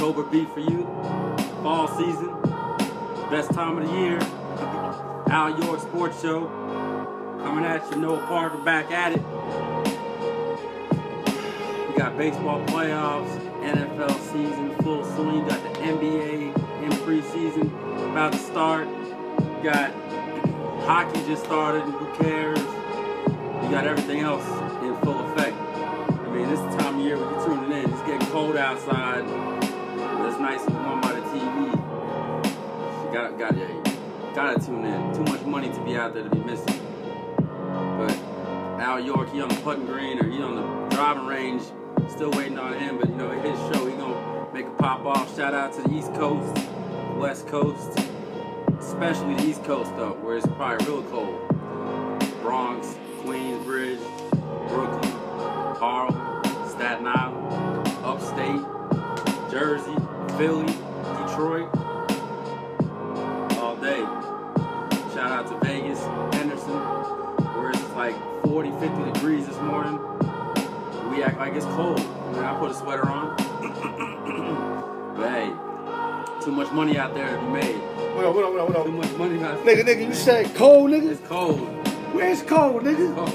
October be for you? Fall season, best time of the year. Alyork Sports Show coming at you. Noah Parker back at it. We got baseball playoffs, NFL season full swing. You got the NBA in preseason about to start. You got hockey just started. Who cares? You got everything else in full effect. I mean, this is the time of year when you're tuning in. It's getting cold outside. It's nice and warm by the TV. You gotta tune in. Too much money to be out there to be missing. But Alyork, he on the putting green or he on the driving range. Still waiting on him, but you know, his show, he gonna make a pop off. Shout out to the East Coast, West Coast, especially the East Coast though, where it's probably real cold. Bronx, Queensbridge, Brooklyn, Harlem, Staten Island, Upstate, Jersey, Philly, Detroit, all day. Shout out to Vegas, Henderson, where it's like 40, 50 degrees this morning. We act like it's cold. I mean, I put a sweater on. But hey, too much money out there to be made. What up? Too much money out there. Nigga, you say cold, nigga? It's cold. Where's cold, nigga? It's cold.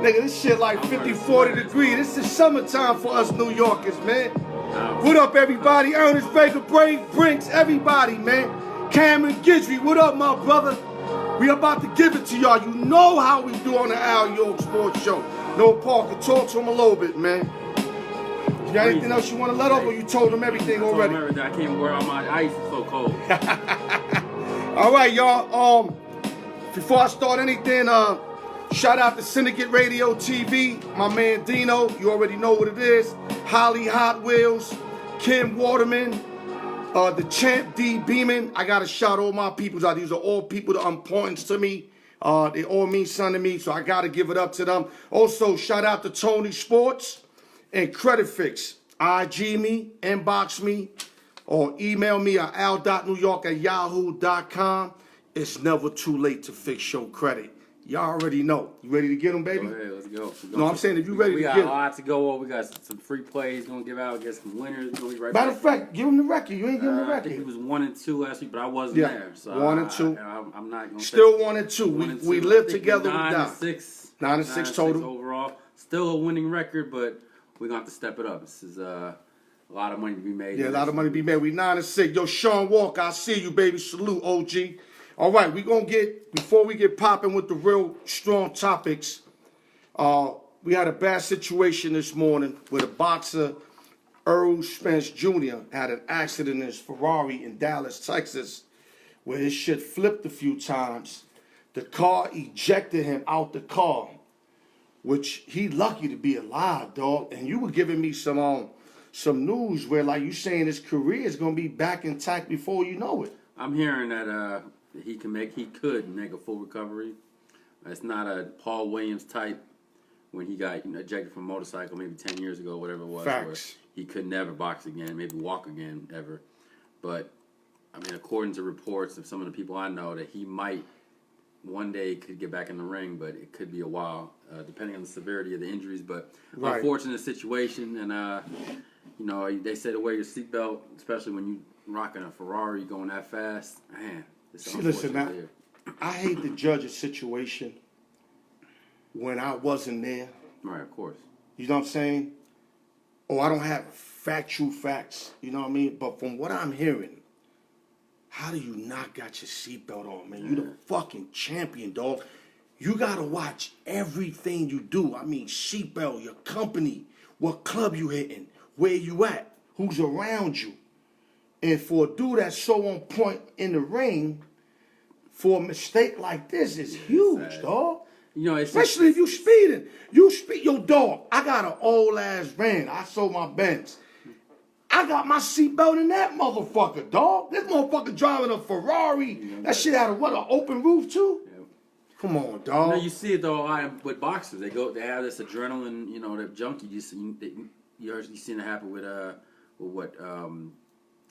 Nigga, this shit like 50, 40 degrees. This is summertime for us New Yorkers, man. What up, everybody? Ernest Baker, Brave Brinks, everybody, man. Cameron Gidry, what up, my brother? We about to give it to y'all. You know how we do on the Alyork Sports Show. Noah Parker, talk to him a little bit, man. You got anything else you want to let off, or you told him everything already? I told him everything. I can't wear all my ice. It's so cold. All right, y'all. Before I start anything, shout out to Syndicate Radio TV, my man Dino. You already know what it is. Holly Hot Wheels, Kim Waterman, the Champ D Beeman. I gotta shout all my peoples out. These are all people that are important to me. They all mean something to me, so I gotta give it up to them. Also, shout out to Tony Sports and Credit Fix. IG me, inbox me, or email me at al.newyork@yahoo.com. It's never too late to fix your credit. Y'all already know. You ready to get them, baby? Go ahead, let's go. No, I'm saying if you ready to get them. We got a lot to go over. We got some free plays going to give out. Get some winners. Gonna be right Matter back. of fact, give him the record. You ain't give him the I record. think he was 1 and 2 last week, but I wasn't there. So 1 and 2. I'm not going to Still 1 and 2. We live together. 9 and 6. 9 and 6 total. Overall. Still a winning record, but we're going to have to step it up. This is a lot of money to be made. Yeah, a lot of money to be made. We 9 and 6. Yo, Sean Walker, I see you, baby. Salute, OG. All right, before we get popping with the real strong topics, we had a bad situation this morning with a boxer, Erroll Spence Jr. had an accident in his Ferrari in Dallas, Texas, where his shit flipped a few times. The car ejected him out the car, which he lucky to be alive, dog. And you were giving me some news where, like, you saying his career is gonna be back intact before you know it. I'm hearing that he could make a full recovery. It's not a Paul Williams type when he got ejected from a motorcycle maybe 10 years ago, whatever it was. Facts. He could never box again, maybe walk again ever. But I mean, according to reports of some of the people I know, that he might one day could get back in the ring, but it could be a while, depending on the severity of the injuries. But unfortunate situation, and they say to wear your seatbelt, especially when you rocking a Ferrari going that fast. Man, see, listen, now, I hate to judge a situation when I wasn't there. Right, of course. You know what I'm saying? Or I don't have factual facts. You know what I mean? But from what I'm hearing, how do you not got your seatbelt on, man? You the fucking champion, dog. You gotta watch everything you do. I mean, seatbelt, your company, what club you hitting, where you at, who's around you. And for a dude that's so on point in the ring, for a mistake like this is huge, dog. Especially if you speeding. Yo, dog, I got an old ass van. I sold my Benz. I got my seatbelt in that motherfucker, dog. This motherfucker driving a Ferrari. That shit had an open roof too? Yeah. Come on, dog. You see it though with boxers. They have this adrenaline, the junkie. You seen it happen with what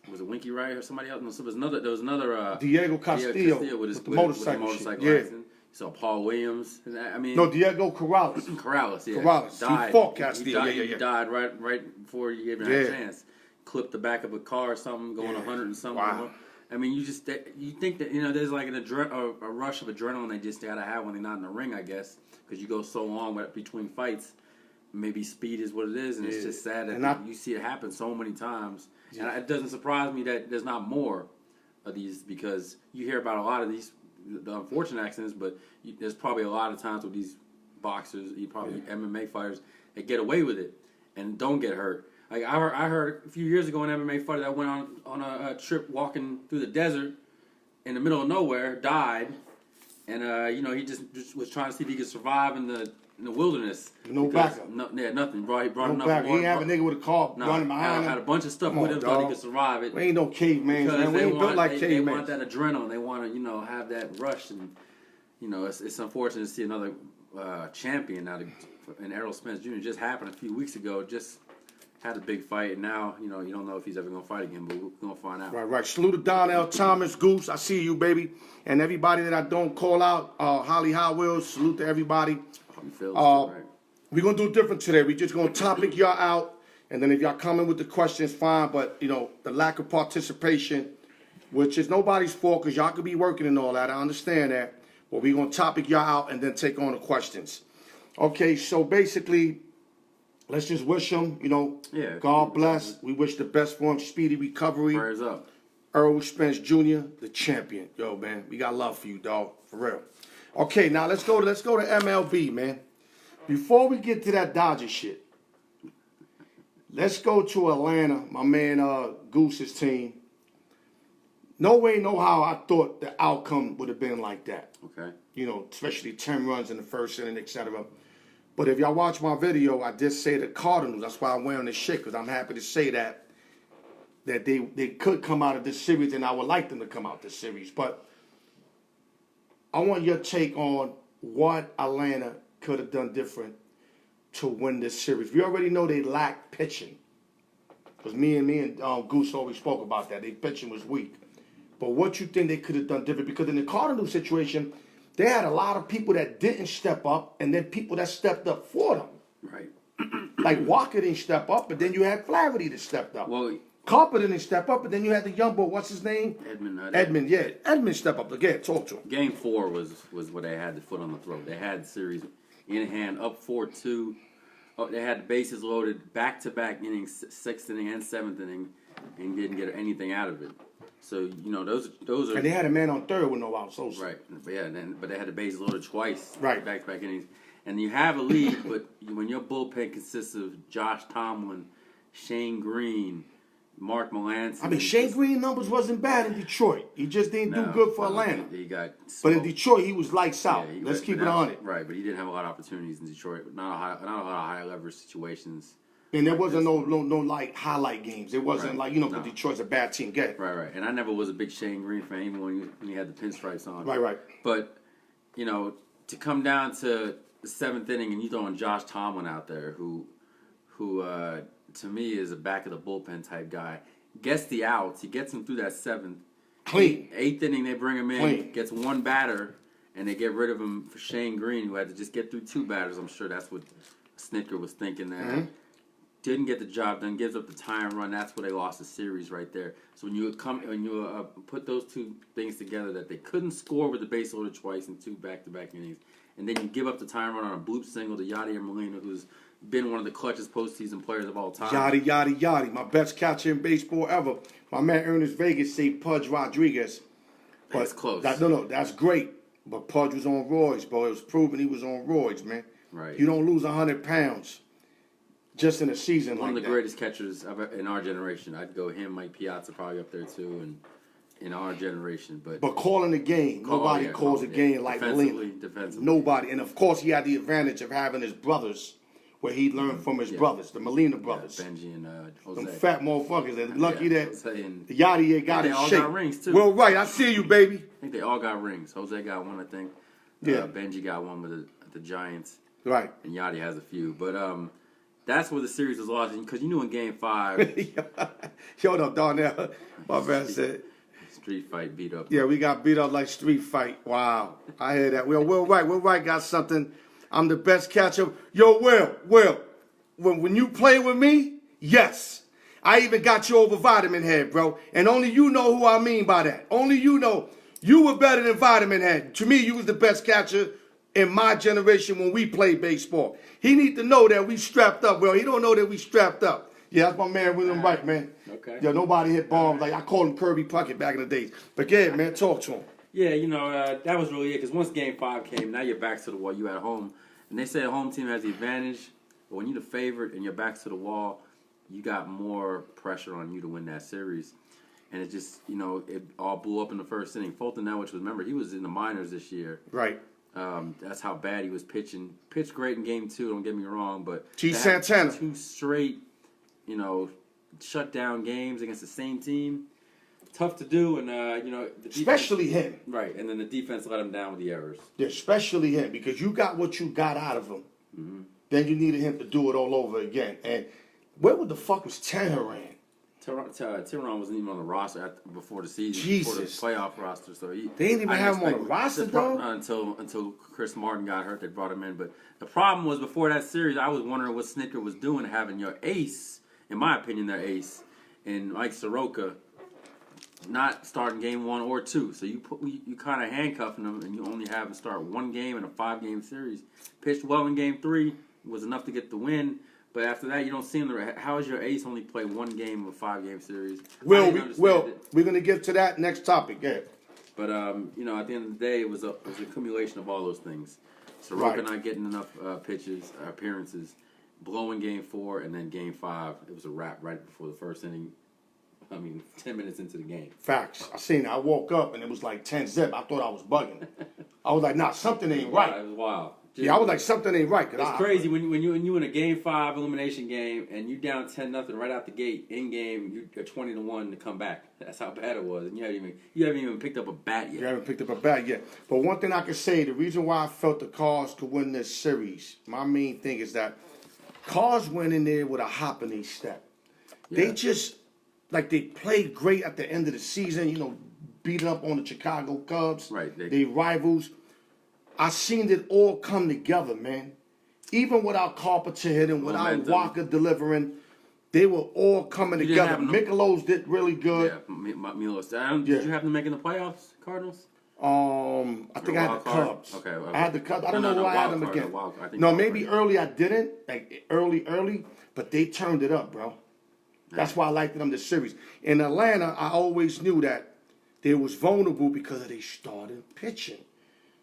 was it Winky Wright or somebody else? No, so there was another Diego Castillo with the motorcycle accident. So Paul Williams. No, Diego Corrales. Corrales, yeah. Corrales. Died. He fought Castillo. He died right before you gave him a chance. clipped the back of a car or something, going 100 and something. Wow. I mean, you think that, you know, there's like a rush of adrenaline they just gotta have when they're not in the ring, I guess, because you go so long between fights. Maybe speed is what it is, and it's just sad that you see it happen so many times. And it doesn't surprise me that there's not more of these, because you hear about a lot of these the unfortunate accidents, but there's probably a lot of times with these boxers, MMA fighters, that get away with it and don't get hurt. Like I heard a few years ago, an MMA fighter that went on a trip walking through the desert in the middle of nowhere, died, and you know, he just was trying to see if he could survive in the wilderness. No backup. Nothing. He brought no enough backup. water. He have a nigga with a car running behind him. Had a bunch of stuff with him, thought he could survive it. We ain't no caveman, man. We ain't built like cavemen. They want that adrenaline. They want to, you know, have that rush, and you know, it's unfortunate to see another champion out of, and Erroll Spence Jr. just happened a few weeks ago. Just had a big fight, and now, you know, you don't know if he's ever gonna fight again, but we're gonna find out. Right. Salute to Donnell Thomas, Goose. I see you, baby, and everybody that I don't call out. Holly High Wheels. Salute to everybody. We're going to do different today. We're just going to topic y'all out. And then if y'all come in with the questions, fine. But, you know, the lack of participation, which is nobody's fault, because y'all could be working and all that. I understand that. But we're going to topic y'all out and then take on the questions. Okay, so basically, let's just wish him, you know, God bless. We wish the best for him, speedy recovery. Prayers up. Erroll Spence Jr., the champion. Yo, man, we got love for you, dog. For real. Okay, now let's go to MLB, man. Before we get to that Dodger shit, let's go to Atlanta, my man Goose's team. No way, no how I thought the outcome would have been like that. Okay. You know, especially 10 runs in the first inning, etc. But if y'all watch my video, I did say the Cardinals. That's why I'm wearing this shit, because I'm happy to say that they could come out of this series, and I would like them to come out this series. But I want your take on what Atlanta could have done different to win this series. We already know they lack pitching, because me and Goose always spoke about that. Their pitching was weak. But what you think they could have done different? Because in the Cardinals situation, they had a lot of people that didn't step up, and then people that stepped up for them. Right. Like Walker didn't step up, but then you had Flaherty that stepped up. Well, Carper didn't step up, but then you had the young boy. What's his name? Edmund. Yeah. Edmund stepped up again. Talk to him. Game 4 was where they had the foot on the throat. They had the series in hand, up 4-2. They had the bases loaded, back-to-back innings, 6th inning and 7th inning, and didn't get anything out of it. So, you know, those are... And they had a man on third with no outs also. Right. But they had the bases loaded twice. Right. Back-to-back innings. And you have a lead, but when your bullpen consists of Josh Tomlin, Shane Green, Mark Melancon... I mean, Shane Green numbers wasn't bad in Detroit. He just didn't do good for Atlanta. He got but in Detroit, he was lights out. Let's keep it on it. Right, but he didn't have a lot of opportunities in Detroit. Not a lot of high leverage situations. And there wasn't no like highlight games. It wasn't like, you know, because Detroit's a bad team. Get it. Right. And I never was a big Shane Green fan, even when he had the pinstripes on. Right. But, you know, to come down to the 7th inning and you throwing Josh Tomlin out there, who to me is a back of the bullpen type guy, gets the outs. He gets him through that 7th. Clean. 8th inning, they bring him in, Clean. Gets one batter, and they get rid of him for Shane Green, who had to just get through 2 batters. I'm sure that's what Snitker was thinking there. Mm-hmm. Didn't get the job done, gives up the tying run. That's where they lost the series right there. So when you put those 2 things together, that they couldn't score with the base loaded twice in 2 back-to-back innings, and then you give up the tying run on a bloop single to Yadier Molina, who's been one of the clutchest postseason players of all time. Yadi. My best catcher in baseball ever. My man Ernest Vegas say Pudge Rodriguez. But that's close. That's great. But Pudge was on roids, bro. It was proven he was on roids, man. Right. You don't lose 100 pounds just in a season like that. One of the greatest catchers in our generation. I'd go him, Mike Piazza probably up there too, and in our generation. But calling the game, nobody calls a game like Molina. Defensively. Nobody. And of course he had the advantage of having his brothers, where he learned from his brothers, the Molina brothers. Benji and Jose. Them fat motherfuckers. They're lucky that Yadi got his shape. They all got rings too. Well, right. I see you, baby. I think they all got rings. Jose got one, I think. Benji got one with the Giants. Right. And Yadi has a few. But that's where the series was lost, because you knew in Game 5. Shut up, Darnell. My man said. Street fight beat up. Yeah, we got beat up like street fight. Wow. I hear that. Will Wright got something. I'm the best catcher. Yo, Will. When you play with me, yes. I even got you over Vitamin Head, bro. And only you know who I mean by that. Only you know. You were better than Vitamin Head. To me, you was the best catcher in my generation when we played baseball. He need to know that we strapped up, bro. He don't know that we strapped up. Yeah, that's my man William Wright, man. Okay. Yo, nobody hit bombs. Like, I called him Kirby Puckett back in the days. But yeah, man, talk to him. Yeah, that was really it. Because once Game 5 came, now you're back to the wall. You at home. And they say the home team has the advantage. But when you're the favorite and you're back to the wall, you got more pressure on you to win that series. And it just, it all blew up in the first inning. Fulton Elwich, remember, he was in the minors this year. Right. That's how bad he was pitching. Pitched great in Game 2, don't get me wrong. But T. Santana. 2 straight, shut down games against the same team. Tough to do, and the defense, especially him. Right, and then the defense let him down with the errors. Yeah, especially him, because you got what you got out of him. Mm-hmm. Then you needed him to do it all over again. And where the fuck was Tehran? Tehran wasn't even on the roster before the season, Jesus. Before the playoff roster. So they didn't even have him on the roster, though? Until Chris Martin got hurt, they brought him in. But the problem was, before that series, I was wondering what Snicker was doing, having your ace, in my opinion, their ace, and Mike Soroka, not starting Game 1 or 2. So you kind of handcuffing them, and you only have him start one game in a 5-game series. Pitched well in Game 3, was enough to get the win. But after that, you don't see him. How is your ace only play one game of a 5-game series? Well, we're going to get to that next topic. Yeah. But at the end of the day, it was an accumulation of all those things. Soroka not getting enough appearances, blowing Game 4, and then Game 5. It was a wrap right before the first inning. 10 minutes into the game. Facts. I seen it. I woke up and it was like 10-zip. I thought I was bugging. I was like, nah, something ain't right. It was wild. Yeah, I was like, something ain't right. It's crazy when you in a Game 5 elimination game and you down 10-0 right out the gate in game. You're 20-1 to come back. That's how bad it was, and you haven't even picked up a bat yet. You haven't picked up a bat yet. But one thing I can say, the reason why I felt the Cards could win this series, my main thing is that Cards went in there with a hop in their step. Yeah. They just they played great at the end of the season. Beating up on the Chicago Cubs. Right. They rivals. I seen it all come together, man. Even without Carpenter hitting, without Walker delivering, they were all coming together. Michelos did really good. Yeah, Milos. Did you have them making the playoffs, Cardinals? I think I had the Cubs. Okay. I had the Cubs. I don't know who I had them again. No, maybe early I didn't. Early, but they turned it up, bro. That's why I liked them this series. In Atlanta, I always knew that they was vulnerable because of their starting pitching.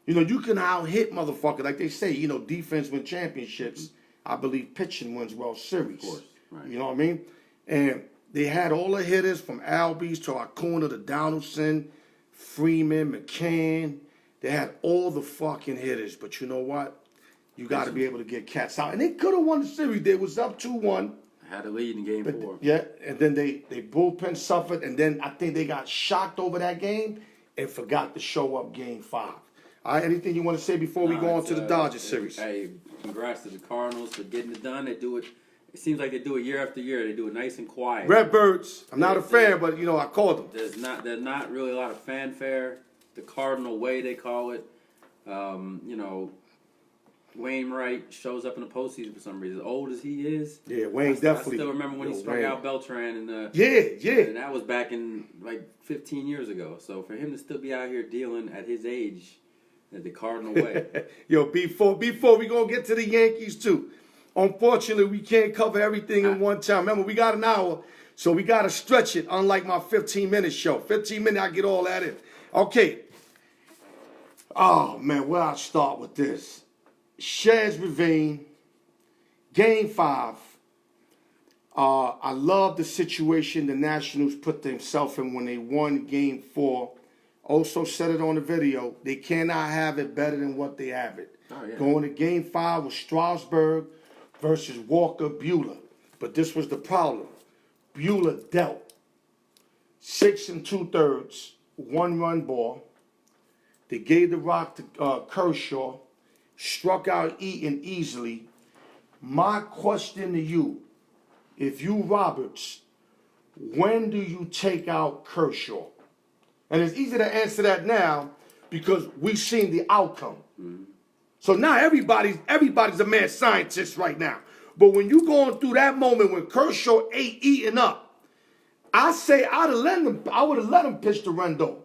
You can out-hit motherfucker. Like they say, defense wins championships. I believe pitching wins World Series. Of course. Right. You know what I mean? And they had all the hitters from Albies to Acuna to Donaldson, Freeman, McCann. They had all the fucking hitters. But you know what? You got to be able to get cats out. And they could have won the series. They was up 2-1. Had a lead in Game 4. Yeah, and then they bullpen suffered. And then I think they got shocked over that game and forgot to show up Game 5. All right, anything you want to say before we go on to the Dodgers series? Hey, congrats to the Cardinals for getting it done. They do it. It seems like they do it year after year. They do it nice and quiet. Redbirds. I'm not a fan, but I called them. There's not really a lot of fanfare. The Cardinal way they call it. Wainwright shows up in the postseason for some reason. Old as he is. Yeah, Wayne definitely. I still remember when he struck out Beltran in the. Yeah. And that was back in 15 years ago. So for him to still be out here dealing at his age. The Cardinal way. Yo, before we gonna get to the Yankees too. Unfortunately, we can't cover everything in one time. Remember, we got an hour, so we gotta stretch it. Unlike my 15-minute show, 15 minutes I get all that in. Okay. Oh man, where I start with this? Shez Ravine, Game 5. I love the situation the Nationals put themselves in when they won Game 4. Also said it on the video, they cannot have it better than what they have it. Oh, yeah. Going to Game 5 was Strasburg versus Walker Buehler. But this was the problem. Buehler dealt 6 2/3, 1-run ball. They gave the rock to Kershaw, struck out Eaton easily. My question to you, if you Roberts, when do you take out Kershaw? And it's easy to answer that now because we've seen the outcome. Mm-hmm. So now everybody's a mad scientist right now. But when you going through that moment when Kershaw ate Eaton up, I say I would have let him pitch to Rendon.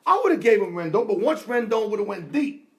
I would have gave him Rendon, but once Rendon would have went deep,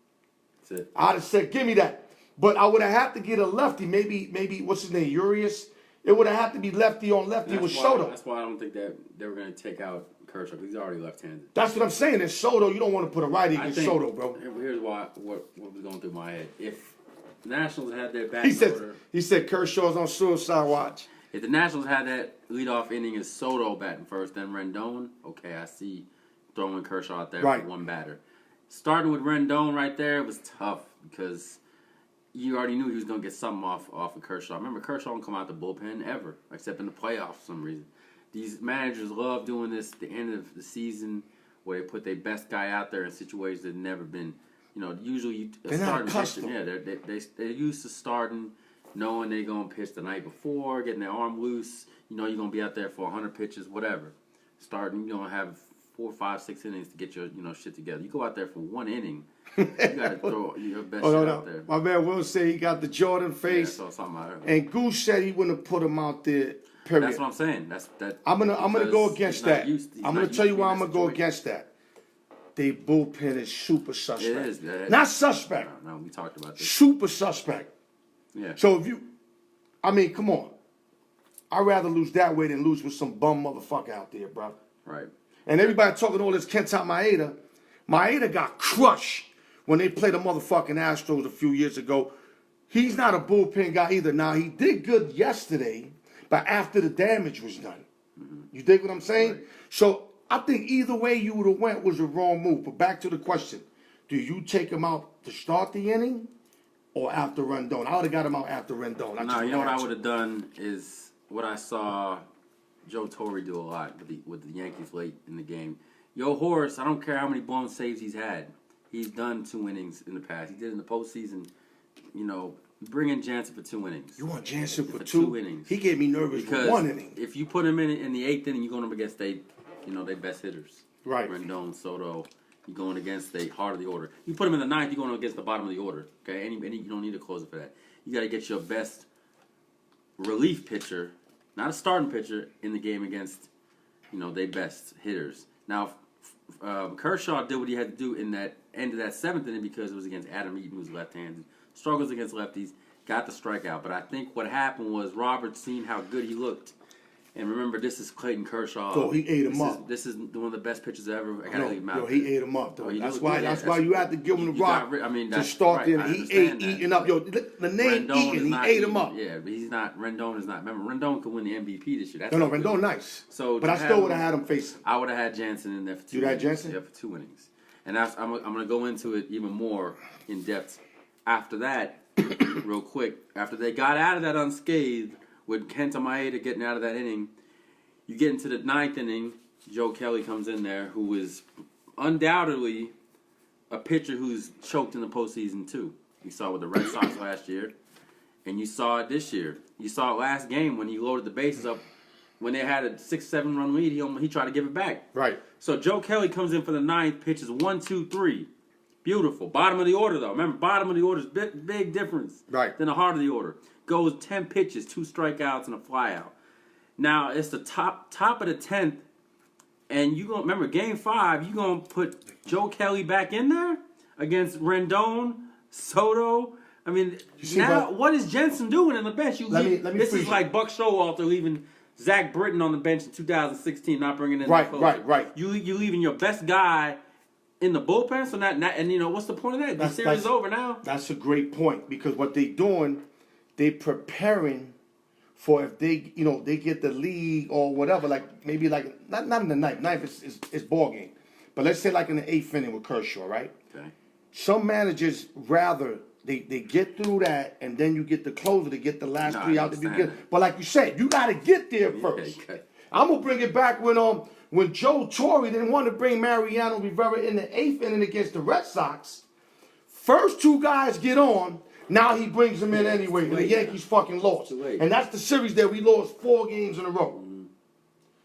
That's it. I'd have said, give me that. But I would have had to get a lefty, maybe what's his name, Urias. It would have had to be lefty on lefty with Soto. That's why I don't think that they were going to take out Kershaw, because he's already left-handed. That's what I'm saying. In Soto, you don't want to put a righty against Soto, bro. Here's what was going through my head. If the Nationals had their back order... He said Kershaw's on suicide watch. If the Nationals had that leadoff inning as Soto batting first, then Rendon, okay, I see throwing Kershaw out there for one batter. Starting with Rendon right there was tough because you already knew he was going to get something off of Kershaw. Remember, Kershaw don't come out the bullpen ever, except in the playoffs for some reason. These managers love doing this at the end of the season where they put their best guy out there in situations that have never been, usually they're not accustomed. They're used to starting knowing they're going to pitch the night before, getting their arm loose. You know you're going to be out there for 100 pitches, whatever. Starting, you're going to have 4, 5, 6 innings to get your shit together. You go out there for one inning, you got to throw your best shit out there. My man Will said he got the Jordan face. Yeah, I saw something out of it. And Goose said he wouldn't have put him out there, period. That's what I'm saying. I'm gonna go against that. I'm gonna tell you why I'm gonna go against that. They bullpen is super suspect. It is. Not suspect. No, we talked about this. Super suspect. Yeah. So come on. I'd rather lose that way than lose with some bum motherfucker out there, bro. Right. And everybody talking all this Kenta Maeda. Maeda got crushed when they played the motherfucking Astros a few years ago. He's not a bullpen guy either. Now, he did good yesterday, but after the damage was done. Mm-hmm. You dig what I'm saying? Right. So I think either way you would have went was the wrong move. But back to the question. Do you take him out to start the inning? Or after Rendon? I would have got him out after Rendon. No, you know what I would have done is what I saw Joe Torre do a lot with the Yankees late in the game. Yo, Horace, I don't care how many blown saves he's had. He's done 2 innings in the past. He did in the postseason. Bring in Jansen for 2 innings. You want Jansen for 2 innings? He gave me nervous for 1 inning. If you put him in the 8th inning, you're going up against their best hitters. Right. Rendon, Soto. You're going against the heart of the order. You put him in the 9th, you're going against the bottom of the order. Okay, you don't need a closer for that. You got to get your best relief pitcher, not a starting pitcher, in the game against, their best hitters. Now, Kershaw did what he had to do in that end of that 7th inning because it was against Adam Eaton, who's left-handed. Struggles against lefties, got the strikeout. But I think what happened was Robert seen how good he looked. And remember, this is Clayton Kershaw. So he ate him up. This is one of the best pitchers ever. I gotta leave him out. He ate him up, though. That's why you have to give him the rock to start right, there. He ate eating up. Yo, the name Eaton, he ate him up. Yeah, but Rendon is not. Remember, Rendon could win the MVP this year. No, Rendon nice. So, but I still would have had him facing. I would have had Jansen in there for 2 innings. You had Jansen? Yeah, for 2 innings. And I'm going to go into it even more in depth after that, real quick. After they got out of that unscathed, with Kenta Maeda getting out of that inning, you get into the 9th inning, Joe Kelly comes in there, who is undoubtedly a pitcher who's choked in the postseason too. You saw it with the Red Sox last year, and you saw it this year. You saw it last game when he loaded the bases up. When they had a 6-7 run lead, he tried to give it back. Right. So Joe Kelly comes in for the 9th, pitches 1, 2, 3. Beautiful. Bottom of the order, though. Remember, bottom of the order is big difference than the heart of the order. Goes 10 pitches, 2 strikeouts, and a flyout. Now, it's the top of the 10th, and you gonna remember Game 5. You gonna put Joe Kelly back in there against Rendon, Soto. I mean, what is Jensen doing in the bench? This is like Buck Showalter leaving Zach Britton on the bench in 2016, not bringing in the closer. Right. You leaving your best guy in the bullpen, so and what's the point of that? The series is over now. That's a great point because what they doing, they preparing for if they get the lead or whatever, not in the ninth. Ninth is ball game, but let's say like in the 8th inning with Kershaw, right? Okay. Some managers rather they get through that and then you get the closer to get the last 3 out. But like you said, you got to get there first. Okay. I'm gonna bring it back when Joe Torre didn't want to bring Mariano Rivera in the 8th inning against the Red Sox. First 2 guys get on. Now he brings them in anyway, and the Yankees fucking lost. And that's the series that we lost 4 games in a row. Mm-hmm.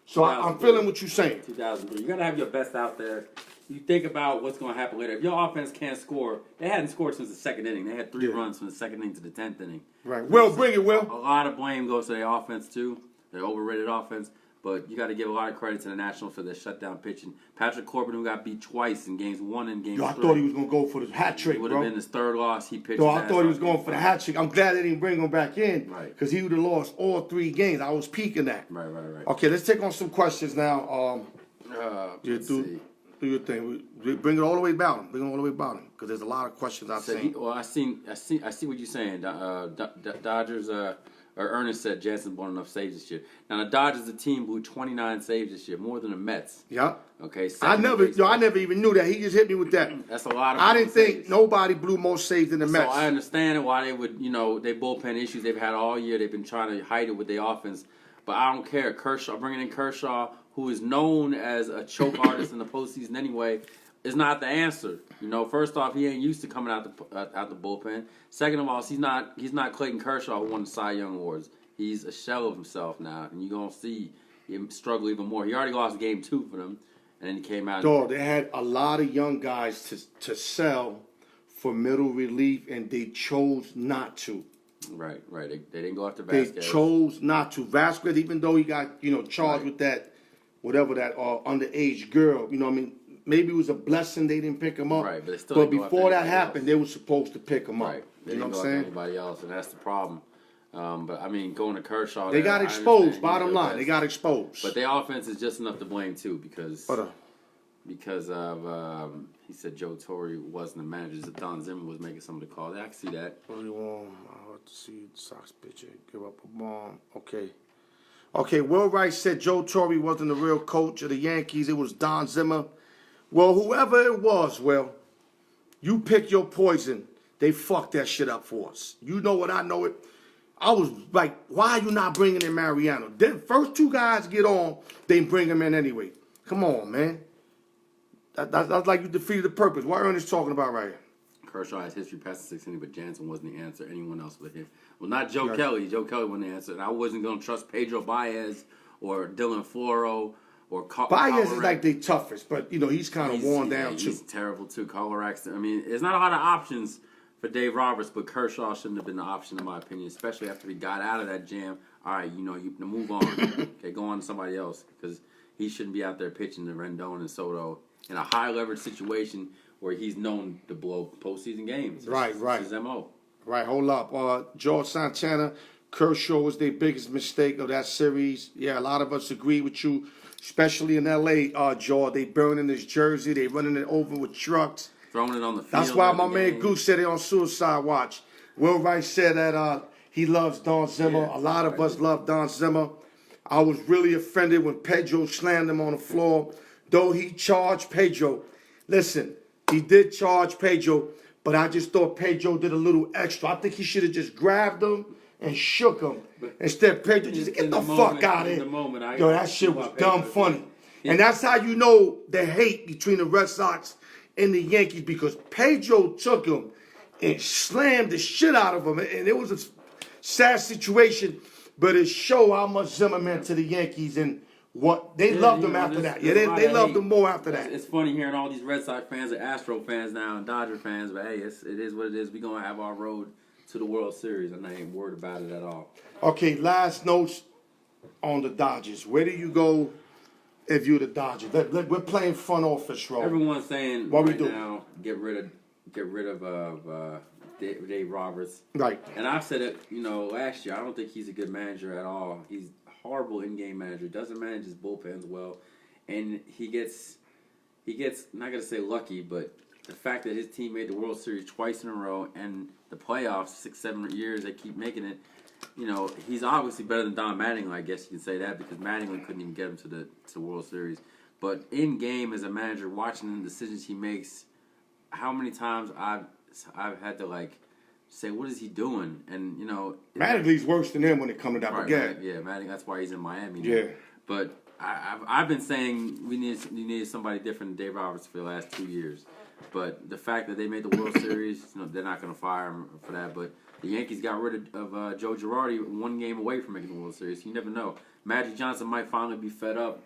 So I'm feeling what you're saying. 2003. You got to have your best out there. You think about what's going to happen later. If your offense can't score, they hadn't scored since the 2nd inning. They had 3 runs from the 2nd inning to the 10th inning. Right. Will, bring it, Will. A lot of blame goes to their offense, too. Their overrated offense. But you got to give a lot of credit to the Nationals for their shutdown pitching. Patrick Corbin, who got beat twice in games 1 and games 3. I thought he was going to go for the hat trick, It would bro. have been his third loss. He pitched. I thought he was going for the hat trick. I'm glad they didn't bring him back in. Right. Because he would have lost all 3 games. I was peeking that. Right. Okay, let's take on some questions now. Let's see. Do your thing. We bring it all the way about him. Bring it all the way about him. Because there's a lot of questions I've seen. Well, I see what you're saying. Dodgers. Ernest said Jansen won enough saves this year. Now the Dodgers, the team, blew 29 saves this year, more than the Mets. Yeah. Okay. I never even knew that. He just hit me with that. That's a lot of. I didn't think saves. nobody blew more saves than the Mets. So I understand why they would, they bullpen issues they've had all year. They've been trying to hide it with their offense, but I don't care. Bringing in Kershaw, who is known as a choke artist in the postseason anyway, is not the answer. First off, he ain't used to coming out the bullpen. Second of all, he's not Clayton Kershaw who won the Cy Young Awards. He's a shell of himself now, and you're going to see him struggle even more. He already lost game 2 for them, and then he came out. Dog, they had a lot of young guys to sell for middle relief, and they chose not to. Right. They didn't go after Vasquez. They chose not to. Vasquez, even though he got, charged with that, whatever that underage girl, maybe it was a blessing they didn't pick him up. Right, but, before that happened, they were supposed to pick him up. Right. They You know didn't what go I'm after saying? anybody else, and that's the problem. But going to Kershaw, They got exposed. Bottom line, they got exposed. But their offense is just enough to blame too, because of he said Joe Torre wasn't the manager. Don Zimmer was making some of the calls. I can see that. I want to see the Sox pitcher give up a bomb. Okay. Will Wright said Joe Torre wasn't the real coach of the Yankees. It was Don Zimmer. Well, whoever it was, you pick your poison. They fucked that shit up for us. You know what? I know it. I was like, why are you not bringing in Mariano? The first 2 guys get on, they bring him in anyway. Come on, man. That's like you defeated the purpose. What Ernest talking about right here? Kershaw has history past the 6th inning, but Jansen wasn't the answer. Anyone else would hit. Well, not Joe Kelly. Joe Kelly wasn't the answer. And I wasn't going to trust Pedro Baez or Dylan Floro or Baez is like the toughest, but, he's kind of worn down, too. He's terrible, too. Colorax. There's not a lot of options for Dave Roberts, but Kershaw shouldn't have been the option, in my opinion, especially after he got out of that jam. All right, you move on. Okay, go on to somebody else, because he shouldn't be out there pitching to Rendon and Soto in a high-leverage situation where he's known to blow postseason games. Right. It's his MO. Right, hold up. George Santana, Kershaw was their biggest mistake of that series. Yeah, a lot of us agree with you, especially in L.A., George. They burning his jersey. They running it over with trucks. Throwing it on the field. That's why my man Goose said it on Suicide Watch. Will Wright said that he loves Don Zimmer. Yeah, a lot of us love Don Zimmer. I was really offended when Pedro slammed him on the floor. Though he charged Pedro. Listen, he did charge Pedro, but I just thought Pedro did a little extra. I think he should have just grabbed him and shook him. Instead, Pedro just get the fuck out of here. Yo, that shit was dumb funny. And that's how you know the hate between the Red Sox and the Yankees, because Pedro took him and slammed the shit out of him. And it was a sad situation, but it showed how much Zimmer meant to the Yankees and what they loved him after that. Yeah, they loved him more after that. It's funny hearing all these Red Sox fans and Astro fans now and Dodger fans, but hey, it is what it is. We're going to have our road to the World Series, and I ain't worried about it at all. Okay, last notes on the Dodgers. Where do you go if you're the Dodgers? We're playing front office role. Everyone's saying what right we do now, get rid of Dave Roberts. Right. And I've said it, last year. I don't think he's a good manager at all. He's a horrible in-game manager. Doesn't manage his bullpens well, and he gets not gonna say lucky, but the fact that his team made the World Series twice in a row and the playoffs 6-7 years they keep making it. He's obviously better than Don Mattingly. I guess you can say that, because Mattingly couldn't even get him to the World Series. But in game as a manager, watching the decisions he makes, how many times I've had to say, what is he doing? And Mattingly's worse than him when it comes to that baguette. Right, yeah, Mattingly. That's why he's in Miami. Yeah. Now. But I've been saying we needed somebody different than Dave Roberts for the last 2 years. But the fact that they made the World Series, they're not going to fire him for that. But the Yankees got rid of Joe Girardi 1 game away from making the World Series. You never know. Magic Johnson might finally be fed up.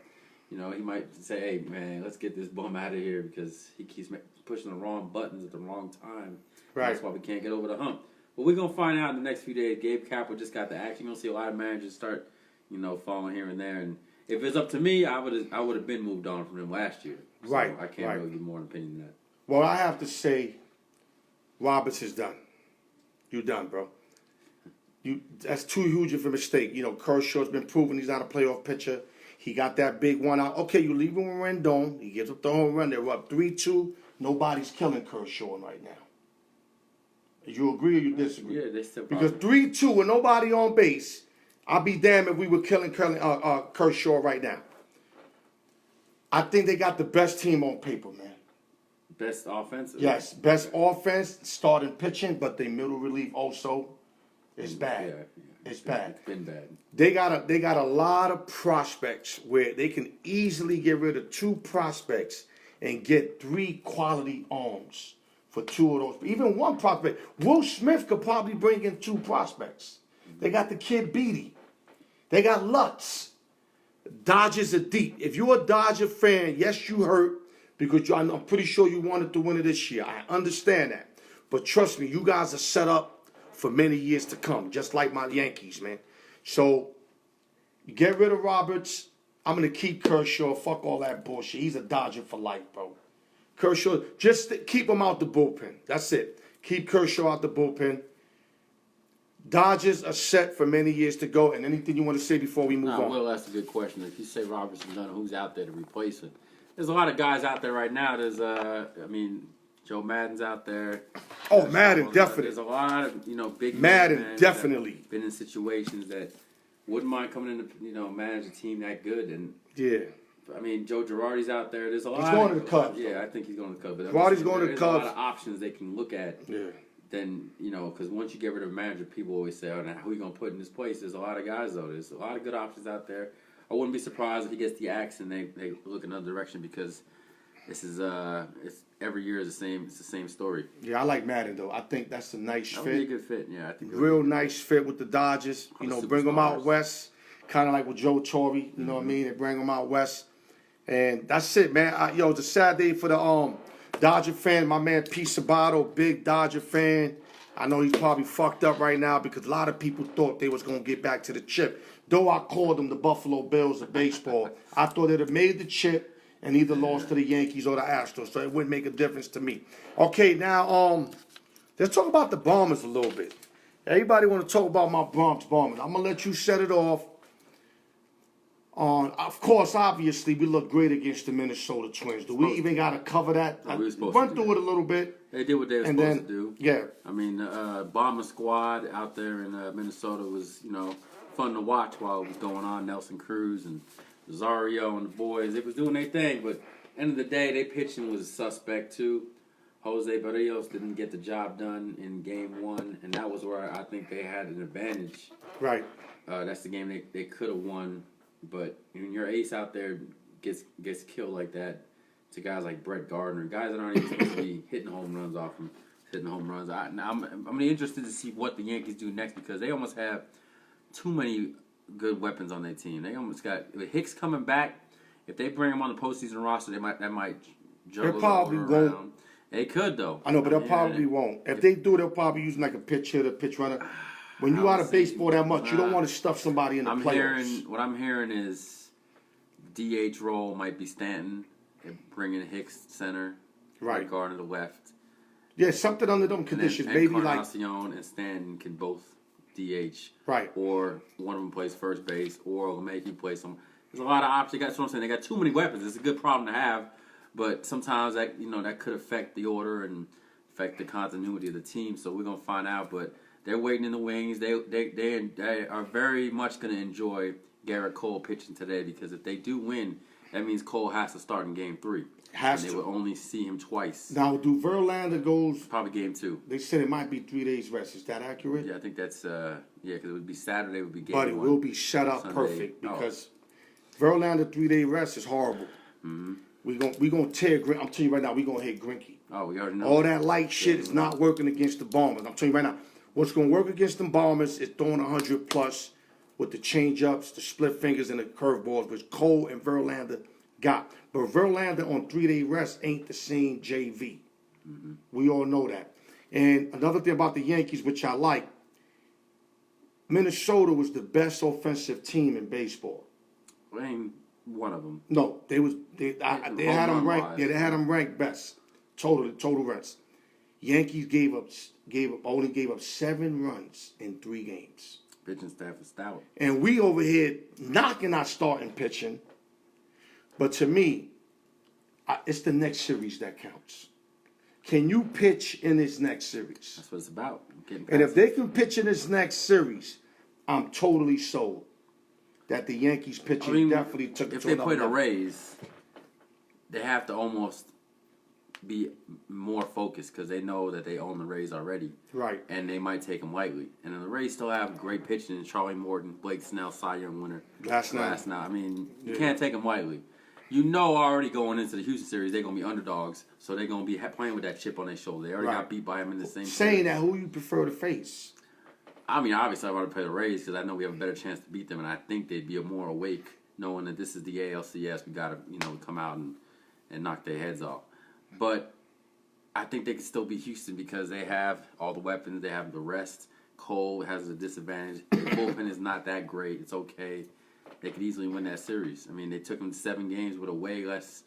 He might say, hey, man, let's get this bum out of here, because he keeps pushing the wrong buttons at the wrong time. Right. That's why we can't get over the hump. But we're going to find out in the next few days. Gabe Kapler just got the action. You're going to see a lot of managers start, falling here and there. And if it's up to me, I would have been moved on from him last year. So Right, I can't right. really give more an opinion than that. Well, I have to say, Roberts is done. You done, bro. That's too huge of a mistake. You know, Kershaw's been proven he's not a playoff pitcher. He got that big one out. Okay, you leave him with Rendon. He gives up the home run. They're up 3-2. Nobody's killing Kershaw right now. You agree or you disagree? Yeah, they still Because 3-2 with nobody on base, I'll be damned if we were killing Kershaw right now. I think they got the best team on paper, man. best offensive. Yes, best offense, starting pitching, but the middle relief also is bad. Yeah. It's bad. It's been bad. They got a lot of prospects where they can easily get rid of 2 prospects and get 3 quality arms for 2 of those. Even 1 prospect. Will Smith could probably bring in 2 prospects. They got the kid Beatty. They got Lutz. Dodgers are deep. If you're a Dodger fan, yes, you hurt because I'm pretty sure you wanted to win it this year. I understand that. But trust me, you guys are set up for many years to come, just like my Yankees, man. So, get rid of Roberts. I'm going to keep Kershaw. Fuck all that bullshit. He's a Dodger for life, bro. Kershaw, just keep him out the bullpen. That's it. Keep Kershaw out the bullpen. Dodgers are set for many years to go. And anything you want to say before we move on? Will, that's a good question. If you say Robertson done, who's out there to replace him? There's a lot of guys out there right now. There's, Joe Madden's out there. Oh, Madden, definitely. There's a lot of, big Madden, men definitely. that been in situations that wouldn't mind coming in to, manage a team that good. And Yeah. Joe Girardi's out there. There's a lot. He's going to the Cubs. Yeah, I think he's going to the Cubs. Girardi's going to the There's Cubs. a lot of options they can look at. Yeah. Then, because once you get rid of a manager, people always say, now who are you going to put in this place? There's a lot of guys, though. There's a lot of good options out there. I wouldn't be surprised if he gets the axe and they look in another direction because this is, it's every year is the same. It's the same story. Yeah, I like Madden, though. I think that's a nice That fit. would be a good fit, yeah. I think Real nice fit with the Dodgers. Bring them out Superstars. west. Kind of like with Joe Torre. You know what I mean? They bring them out west. And that's it, man. It's a sad day for the Dodger fan. My man Pete Sabato, big Dodger fan. I know he's probably fucked up right now because a lot of people thought they was going to get back to the chip. Though I called them the Buffalo Bills of baseball, I thought they'd have made the chip and either lost to the Yankees or the Astros, so it wouldn't make a difference to me. Okay, now let's talk about the Bombers a little bit. Everybody want to talk about my Bronx Bombers. I'm going to let you set it off. Of course, obviously, we look great against the Minnesota Twins. Do we even got to cover that? No, we were supposed Run to through do it a little bit. They did what they were supposed to do. Yeah. Bomber squad out there in Minnesota was, fun to watch while it was going on. Nelson Cruz and Rosario and the boys, they was doing their thing. But end of the day, their pitching was a suspect too. Jose Barrios didn't get the job done in Game 1, and that was where I think they had an advantage. Right. That's the game they could have won. But when your ace out there gets killed like that, to guys like Brett Gardner, guys that aren't even supposed to be hitting home runs off him, hitting home runs. I'm interested to see what the Yankees do next because they almost have too many good weapons on their team. They almost got with Hicks coming back. If they bring him on the postseason roster, that might juggle. They probably around. won't. They could though. I know, but they probably won't. If they do, they'll probably use like a pitch hitter, pitch runner. When you out of baseball that much, you don't want to stuff somebody in the playoffs. What I'm hearing is DH role might be Stanton, bringing Hicks center, right, Gardner to left. Yeah, something under them conditions. And maybe Encarnacion and Stanton can both DH. Right. Or one of them plays first base, or LeMahieu plays some. There's a lot of options. That's what I'm saying. They got too many weapons. It's a good problem to have, but sometimes that that could affect the order and affect the continuity of the team. So we're gonna find out, but. They're waiting in the wings. They are very much going to enjoy Garrett Cole pitching today because if they do win, that means Cole has to start in Game 3. They will only see him twice. Now, do Verlander goes... Probably Game 2. They said it might be 3 days rest. Is that accurate? Yeah, I think that's... because it would be Saturday would be Game 1. But it will be set up Sunday. perfect because Verlander 3-day rest is horrible. Mm-hmm. We gonna tear... I'm telling you right now, we're going to hit Greinke. Oh, we already know. All that light shit is not working against the Bombers. I'm telling you right now. What's going to work against the Bombers is throwing 100+ with the change-ups, the split fingers, and the curveballs, which Cole and Verlander got. But Verlander on 3-day rest ain't the same JV. Mm-hmm. We all know that. And another thing about the Yankees, which I like, Minnesota was the best offensive team in baseball. I mean, one of them. No, they had them ranked. Yeah, they had them ranked best. Total runs. Yankees only gave up 7 runs in 3 games. Pitching staff is stout. And we over here knocking our starting pitching. But to me, it's the next series that counts. Can you pitch in this next series? That's what it's about. And if they can pitch in this next series, I'm totally sold that the Yankees pitching definitely took it to another level. If they play the Rays, they have to almost be more focused because they know that they own the Rays already. Right. And they might take them lightly. And then the Rays still have great pitching in Charlie Morton, Blake Snell, Cy Young winner. Last night. I mean, you can't take them lightly. You know already going into the Houston series, they're going to be underdogs, so they're going to be playing with that chip on their shoulder. They already got beat by him in the same Saying series. that, who you prefer to face? I mean, obviously I want to play the Rays because I know we have a better chance to beat them, and I think they'd be more awake knowing that this is the ALCS. We got to, come out and knock their heads off. But I think they can still beat Houston because they have all the weapons. They have the rest. Cole has a disadvantage. The bullpen is not that great. It's okay. They could easily win that series. I mean, they took them to 7 games with a way less,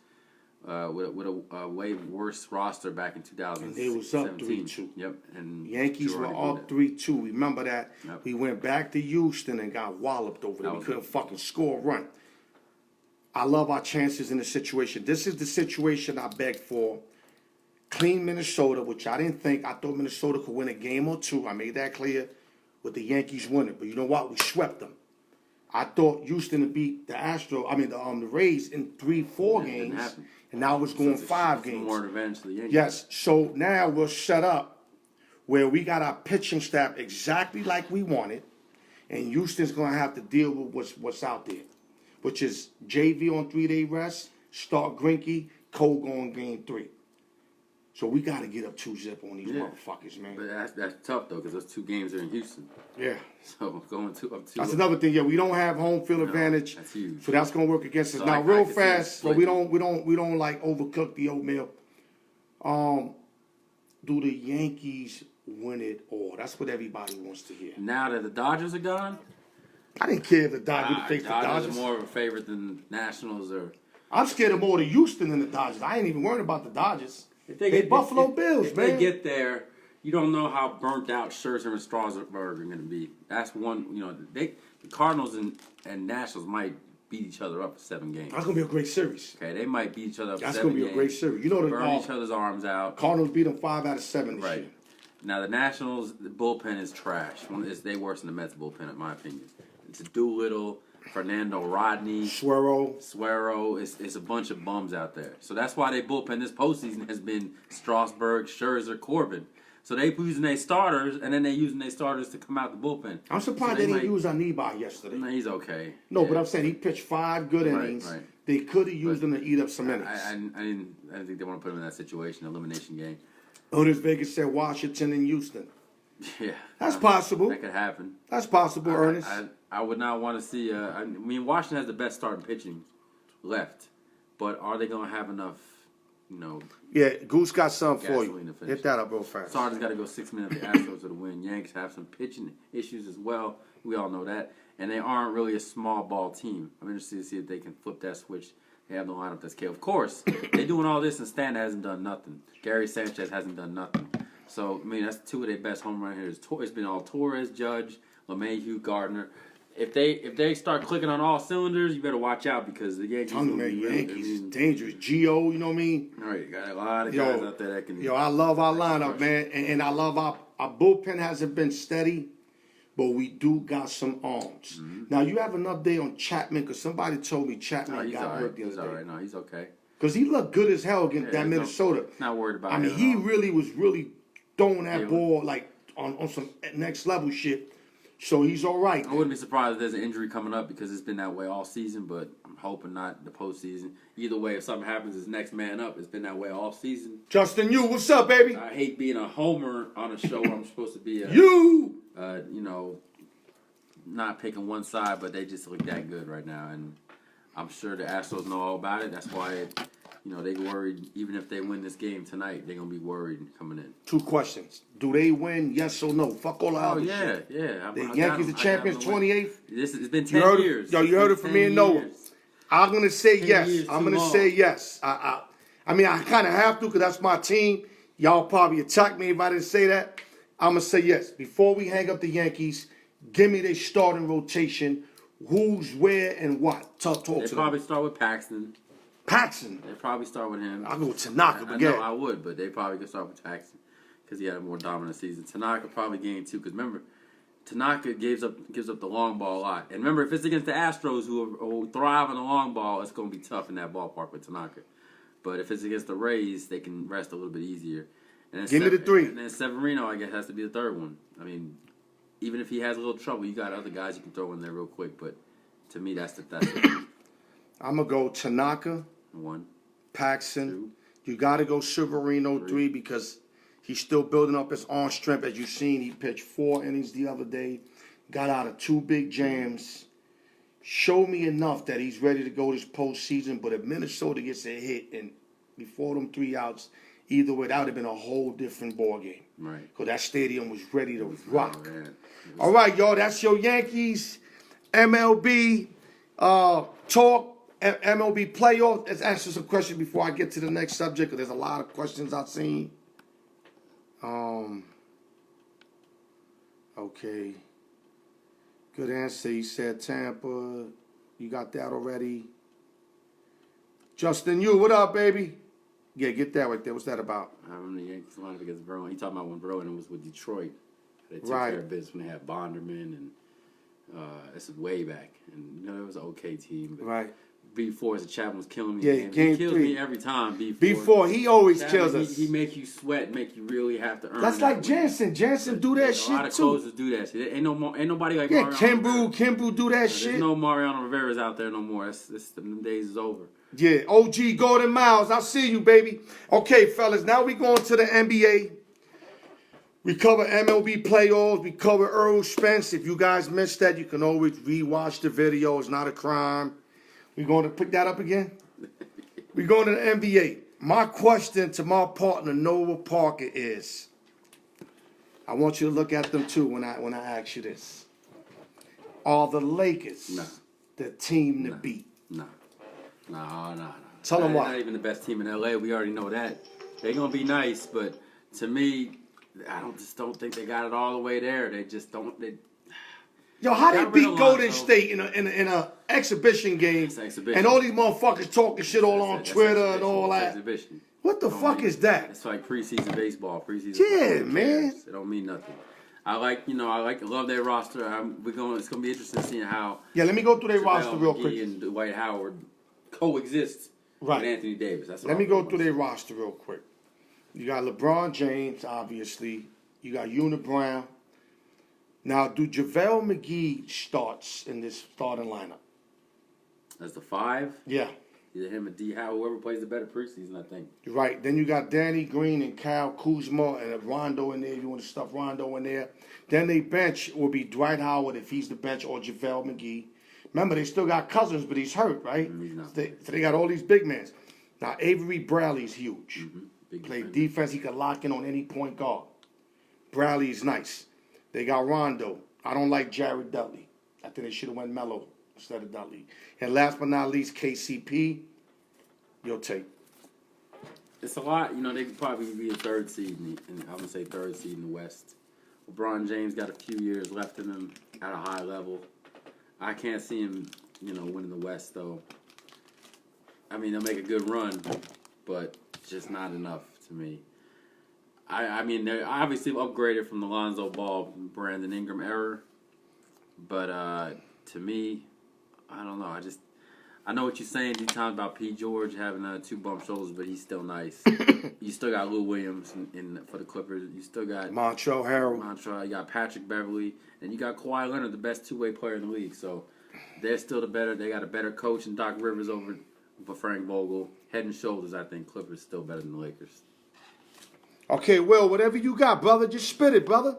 with a way worse roster back in 2017. And they was up 3-2. Yep. And Yankees were up 3-2. Remember that? Yep. We went back to Houston and got walloped over there. We couldn't fucking score a run. I love our chances in this situation. This is the situation I begged for. Clean Minnesota, which I didn't think. I thought Minnesota could win a game or 2. I made that clear with the Yankees winning. But you know what? We swept them. I thought Houston would beat the Rays in 3-4 games, and now it's going 5 games. More revenge to the Yankees. Yes, so now we're set up where we got our pitching staff exactly like we wanted, and Houston's going to have to deal with what's out there, which is JV on 3-day rest, start Greinke, Cole going game 3. So we got to get up 2-0 on these motherfuckers, man. But that's tough, though, because those 2 games are in Houston. Yeah. So going up 2. That's another thing. Yeah, we don't have home field advantage. That's huge. So that's going to work against us. So now, real fast, so we don't like overcook the oatmeal. Do the Yankees win it all? That's what everybody wants to hear. Now that the Dodgers are gone? I didn't care if the Dodgers face the Dodgers. Are more of a favorite than Nationals or... I'm scared of more of Houston than the Dodgers. I ain't even worried about the Dodgers. They Buffalo Bills, man. If they get there, you don't know how burnt out Scherzer and Strasburg are going to be. That's one, the Cardinals and Nationals might beat each other up for 7 games. That's going to be a great series. Okay, they might beat each other up for 7 games. That's going to be a great series. Burn each other's arms out. Cardinals beat them 5 out of 7 this year. Now, the Nationals, the bullpen is trash. They worse than the Mets bullpen, in my opinion. It's Doolittle, Fernando Rodney, Suero. It's a bunch of bums out there. So that's why their bullpen this postseason has been Strasburg, Scherzer, Corbin. So they using their starters, and then they using their starters to come out the bullpen. I'm surprised they didn't use Anibal yesterday. No, he's okay. No, but I'm saying he pitched 5 good innings. Right. They could have used him to eat up some innings. I didn't think they want to put him in that situation, elimination game. Otis Vegas said Washington and Houston. Yeah. That's possible. That could happen. That's possible, Ernest. I would not want to see... Washington has the best starting pitching left. But are they going to have enough, Yeah, Goose got something for you. Hit that up real fast. Starters got to go 6 minutes. The Astros to the win. Yankees have some pitching issues as well. We all know that. And they aren't really a small ball team. I'm interested to see if they can flip that switch. They have no lineup that's capable. Of course, they're doing all this and Stan hasn't done nothing. Gary Sanchez hasn't done nothing. So, that's 2 of their best home run hitters. It's been all Torres, Judge, LeMahieu, Gardner. If they start clicking on all cylinders, you better watch out because the Yankees. Yankees dangerous. Gio, you know what I mean? All right, you got a lot of guys out there that can. I love our lineup, man, and I love our bullpen hasn't been steady, but we do got some arms. Mm-hmm. Now you have an update on Chapman because somebody told me Chapman got hurt the other day. He's all right. No, he's okay. Because he looked good as hell against that Minnesota. Not worried about. He really was throwing that ball like on some next level shit. So he's all right. I wouldn't be surprised if there's an injury coming up because it's been that way all season, but I'm hoping not the postseason. Either way, if something happens, it's next man up. It's been that way all season. Justin, what's up, baby? I hate being a homer on a show where I'm supposed to be not picking one side, but they just look that good right now. And I'm sure the Astros know all about it. That's why, they worried. Even if they win this game tonight, they're going to be worried coming in. 2 questions. Do they win, yes or no? Fuck all the other shit. Yeah. The Yankees are champions 28th. It's been 10 years. You heard it from me and Noah. I'm gonna say 10 yes. years I'm too gonna long. say yes. I mean, I kind of have to because that's my team. Y'all probably attack me if I didn't say that. I'm gonna say yes. Before we hang up the Yankees, give me their starting rotation. Who's where and what? Talk They to them. probably start with Paxton. Paxton. They probably start with him. I'll go Tanaka I again. know I would, but they probably could start with Paxton because he had a more dominant season. Tanaka probably gained too because remember, Tanaka gives up the long ball a lot. And remember, if it's against the Astros who thrive on the long ball, it's going to be tough in that ballpark with Tanaka. But if it's against the Rays, they can rest a little bit easier. And then Give me the 3. And then Severino, I guess, has to be the third one. I mean, even if he has a little trouble, you got other guys you can throw in there real quick. But to me, that's the I'm gonna go Tanaka, 1, Paxton. 2. You got to go Severino 3 because he's still building up his arm strength. As you've seen, he pitched 4 innings the other day, got out of 2 big jams. Show me enough that he's ready to go this postseason. But if Minnesota gets a hit and before them 3 outs, either way, that would have been a whole different ball game. Right. Because that stadium was ready to rock. Oh, man. All right, y'all, that's your Yankees MLB talk. MLB playoff. Let's answer some questions before I get to the next subject, because there's a lot of questions I've seen. Okay. Good answer. He said Tampa. You got that already. Justin, what up, baby? Yeah, get that right there. What's that about? I remember the Yankees lined up against Verlander. He talking about when Verlander was with Detroit. They took Right. care of business when they had Bonderman, and this is way back. And you know, it was an okay team. But Right. B Forrest Chapman was killing me. Yeah, man. game He kills 3. me every time. Before, he always Chapman, kills us. He make you sweat, make you really have to earn. That's that like win. Jansen. Jansen do that A lot shit of too. closers do that shit. Ain't nobody like Yeah, Mariano Rivera. Kimbrel do that There's shit. no Mariano Rivera's out there no more. Them days is over. Yeah, OG Golden Miles. I see you, baby. Okay, fellas, now we going to the NBA. We cover MLB playoffs. We cover Erroll Spence. If you guys missed that, you can always rewatch the video. It's not a crime. We going to pick that up again? We going to the NBA. My question to my partner, Noah Parker, is, I want you to look at them too when I ask you this. Are the Lakers the team to beat? No. Tell them They're why. not even the best team in LA. We already know that. They're gonna be nice, but to me, I don't think they got it all the way there. They just don't. Yo, how they Got rid beat of Golden Lonzo. State in a exhibition game, It's exhibition. and all these motherfuckers talking shit all on That's Twitter exhibition. and all It's that? exhibition. What the fuck is that? It's like preseason baseball. Preseason. Yeah, football, man. It don't mean nothing. I love their roster. It's gonna be interesting seeing how. Yeah, let me go through their JaVale roster real McGee quick. and Dwight Howard coexist Right. with Anthony Davis. That's Let me go through their roster real quick. You got LeBron James, obviously. You got Una Brown. Now, do JaVale McGee starts in this starting lineup? As the 5, Yeah, either him or D. Howard, whoever plays the better preseason, I think. you're right. Then you got Danny Green and Kyle Kuzma and Rondo in there. You want to stuff Rondo in there. Then they bench will be Dwight Howard if he's the bench, or JaVale McGee. Remember, they still got Cousins, but he's hurt, right? He's not. So they got all these big men. Now, Avery Bradley's huge. Big Play defender. defense. He could lock in on any point guard. Bradley's nice. They got Rondo. I don't like Jared Dudley. I think they should have went Melo instead of Dudley. And last but not least, KCP. Your take. It's a lot. They could probably be a third seed, I'm going to say third seed in the West. LeBron James got a few years left in him at a high level. I can't see him, winning the West, though. I mean, they'll make a good run, but just not enough to me. I mean, they're obviously upgraded from the Lonzo Ball, Brandon Ingram era, but to me, I don't know. I know what you're saying. You talking about P. George having 2 bump shoulders, but he's still nice. You still got Lou Williams for the Clippers. You still got Montrezl Harrell. You got Patrick Beverly, and you got Kawhi Leonard, the best 2-way player in the league. So they're still the better. They got a better coach than Doc Rivers over Frank Vogel. Head and shoulders, I think Clippers still better than the Lakers. Okay, Will, whatever you got, brother, just spit it, brother.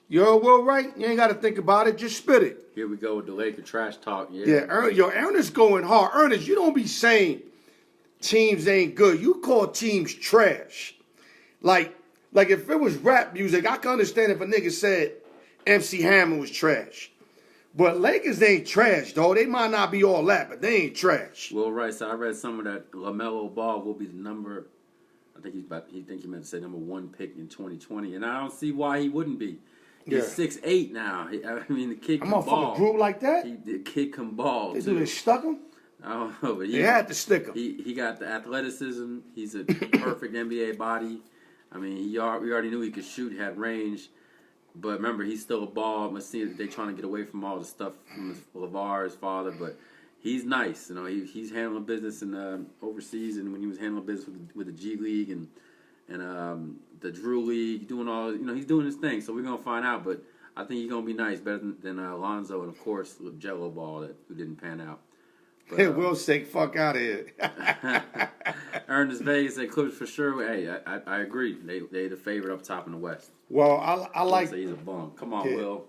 You're Will, right? You ain't got to think about it. Just spit it. Here we go with the Laker trash talk. Yeah, Ernest going hard. Ernest, you don't be saying teams ain't good. You call teams trash. Like if it was rap music, I can understand if a nigga said MC Hammer was trash. But Lakers ain't trash, though. They might not be all that, but they ain't trash. Well, right. So I read somewhere that LaMelo Ball will be the number. I think he meant to say number 1 pick in 2020, and I don't see why he wouldn't be. He's 6'8" now. I mean, the kid can ball. I'm grew like that. The kid can ball. They stuck him. I don't know, but they had to stick him. He got the athleticism. He's a perfect NBA body. I mean, we already knew he could shoot. He had range. But remember, he's still a ball. Let's see if they're trying to get away from all the stuff from LeVar, his father. But he's nice. You know, he's handling business in overseas, and when he was handling business with the G League and the Drew League, doing all, you know, he's doing his thing. So we're gonna find out. But I think he's gonna be nice, better than Alonzo, and of course Jello Ball who didn't pan out. But, hey, Will say, fuck out of here. Ernest Vegas said Clippers for sure. Hey, I agree. They the favorite up top in the West. Well, I like. Say he's a bum. Come on, Will.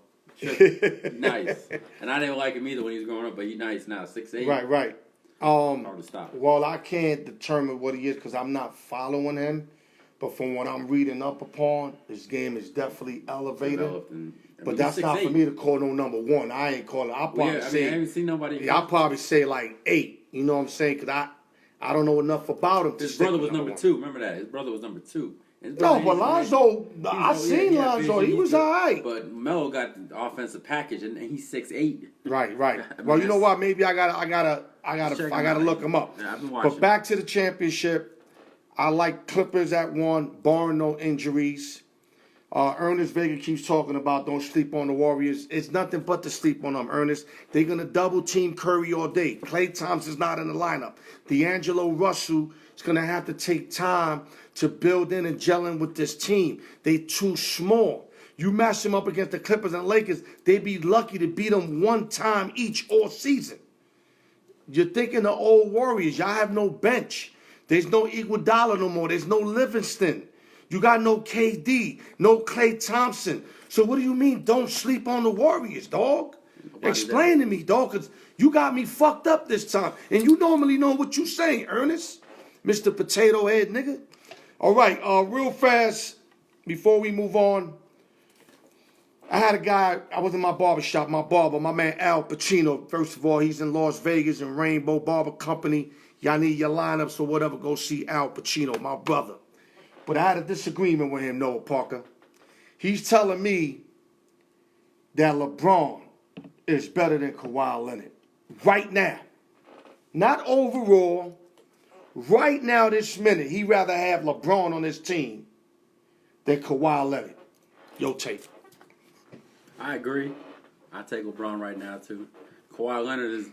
Nice. And I didn't like him either when he was growing up, but he's nice now. 6'8". Right. Hard to stop. Well, I can't determine what he is because I'm not following him. But from what I'm reading up upon, his game is definitely elevated. But that's not for me to call no number 1. I ain't calling. I'll probably say. I haven't seen nobody. Yeah, I'll probably say like 8. You know what I'm saying? Because I don't know enough about him. His brother was number 2. Remember that? His brother was number 2. No, but Lonzo, I seen Lonzo. He was all right. But Melo got the offensive package, and he's 6'8". Right. I mean, well, you know what? Maybe I gotta look him up. Yeah, I've been watching. But back to the championship. I like Clippers at 1, barring no injuries. Ernest Vega keeps talking about don't sleep on the Warriors. It's nothing but to sleep on them, Ernest. They're going to double team Curry all day. Klay Thompson's not in the lineup. D'Angelo Russell is going to have to take time to build in and gel in with this team. They too small. You match them up against the Clippers and Lakers, they'd be lucky to beat them 1 time each all season. You're thinking the old Warriors. Y'all have no bench. There's no Iguodala no more. There's no Livingston. You got no KD, no Klay Thompson. So what do you mean don't sleep on the Warriors, dog? Explain to me, dog, because you got me fucked up this time. And you normally know what you saying, Ernest. Mr. Potato Head, nigga. All right, real fast, before we move on, I had a guy, I was in my barbershop, my barber, my man Al Pacino. First of all, he's in Las Vegas in Rainbow Barber Company. Y'all need your lineups or whatever, go see Al Pacino, my brother. But I had a disagreement with him, Noah Parker. He's telling me that LeBron is better than Kawhi Leonard. Right now. Not overall. Right now, this minute, he'd rather have LeBron on his team than Kawhi Leonard. Yo, take. I agree. I take LeBron right now, too. Kawhi Leonard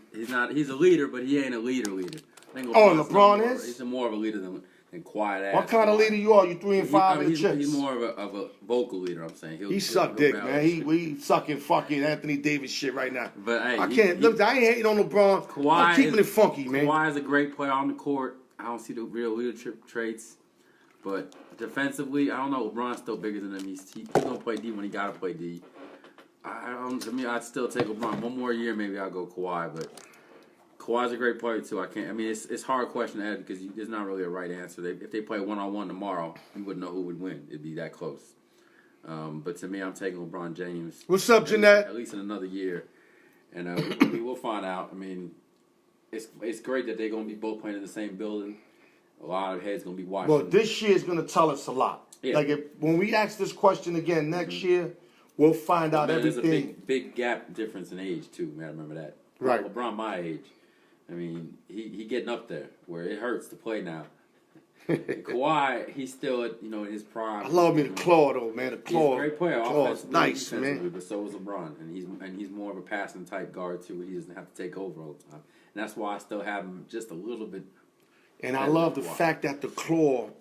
he's a leader, but he ain't a leader. I think LeBron is? He's more of a leader than quiet ass. What kind of leader you are? You 3 and 5 in the chips. He's more of a vocal leader. I'm saying he suck dick, man. He sucking fucking Anthony Davis shit right now. But hey, I can't look. I ain't hating on LeBron. I'm keeping it funky, man. Kawhi is a great player on the court. I don't see the real leadership traits, but defensively, I don't know. LeBron's still bigger than him. He's gonna play D when he gotta play D. To me, I'd still take LeBron. One more year, maybe I'll go Kawhi, but. Kawhi's a great player too. It's a hard question to add because there's not really a right answer. If they play 1-on-1 tomorrow, you wouldn't know who would win. It'd be that close. But to me, I'm taking LeBron James. What's up, Jeanette? At least in another year, and we'll find out. I mean, it's great that they're gonna be both playing in the same building. A lot of heads gonna be watching. Well, this year is gonna tell us a lot. Yeah. Like when we ask this question again next year, we'll find out everything. There's a big gap difference in age too. Man, remember that. Right. LeBron, my age. I mean, he getting up there where it hurts to play now. Kawhi, he's still in his prime. I love me the Claw though, man. The Claw. He's a great player. Claw's nice, man. But so is LeBron, and he's more of a passing type guard too. Where he doesn't have to take over all the time, and that's why I still have him just a little bit. And I love the fact that the Claw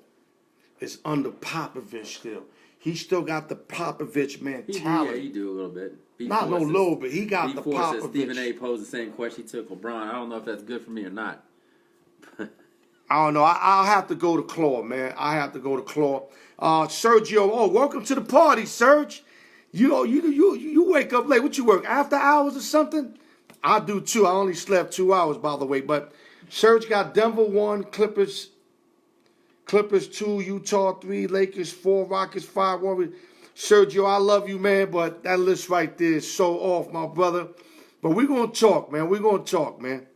is under Popovich still. He still got the Popovich mentality. He do a little bit. Not no little bit. He got the Popovich. Stephen A. posed the same question. He took LeBron. I don't know if that's good for me or not. I don't know. I'll have to go to Claw, man. I have to go to Claw. Sergio, welcome to the party, Serge. You wake up late. What you work, after hours or something? I do too. I only slept 2 hours, by the way. But Serge got Denver 1, Clippers 2, Utah 3, Lakers 4, Rockets 5, Warriors. Sergio, I love you, man, but that list right there is so off, my brother. But we're going to talk, man. We're going to talk, man.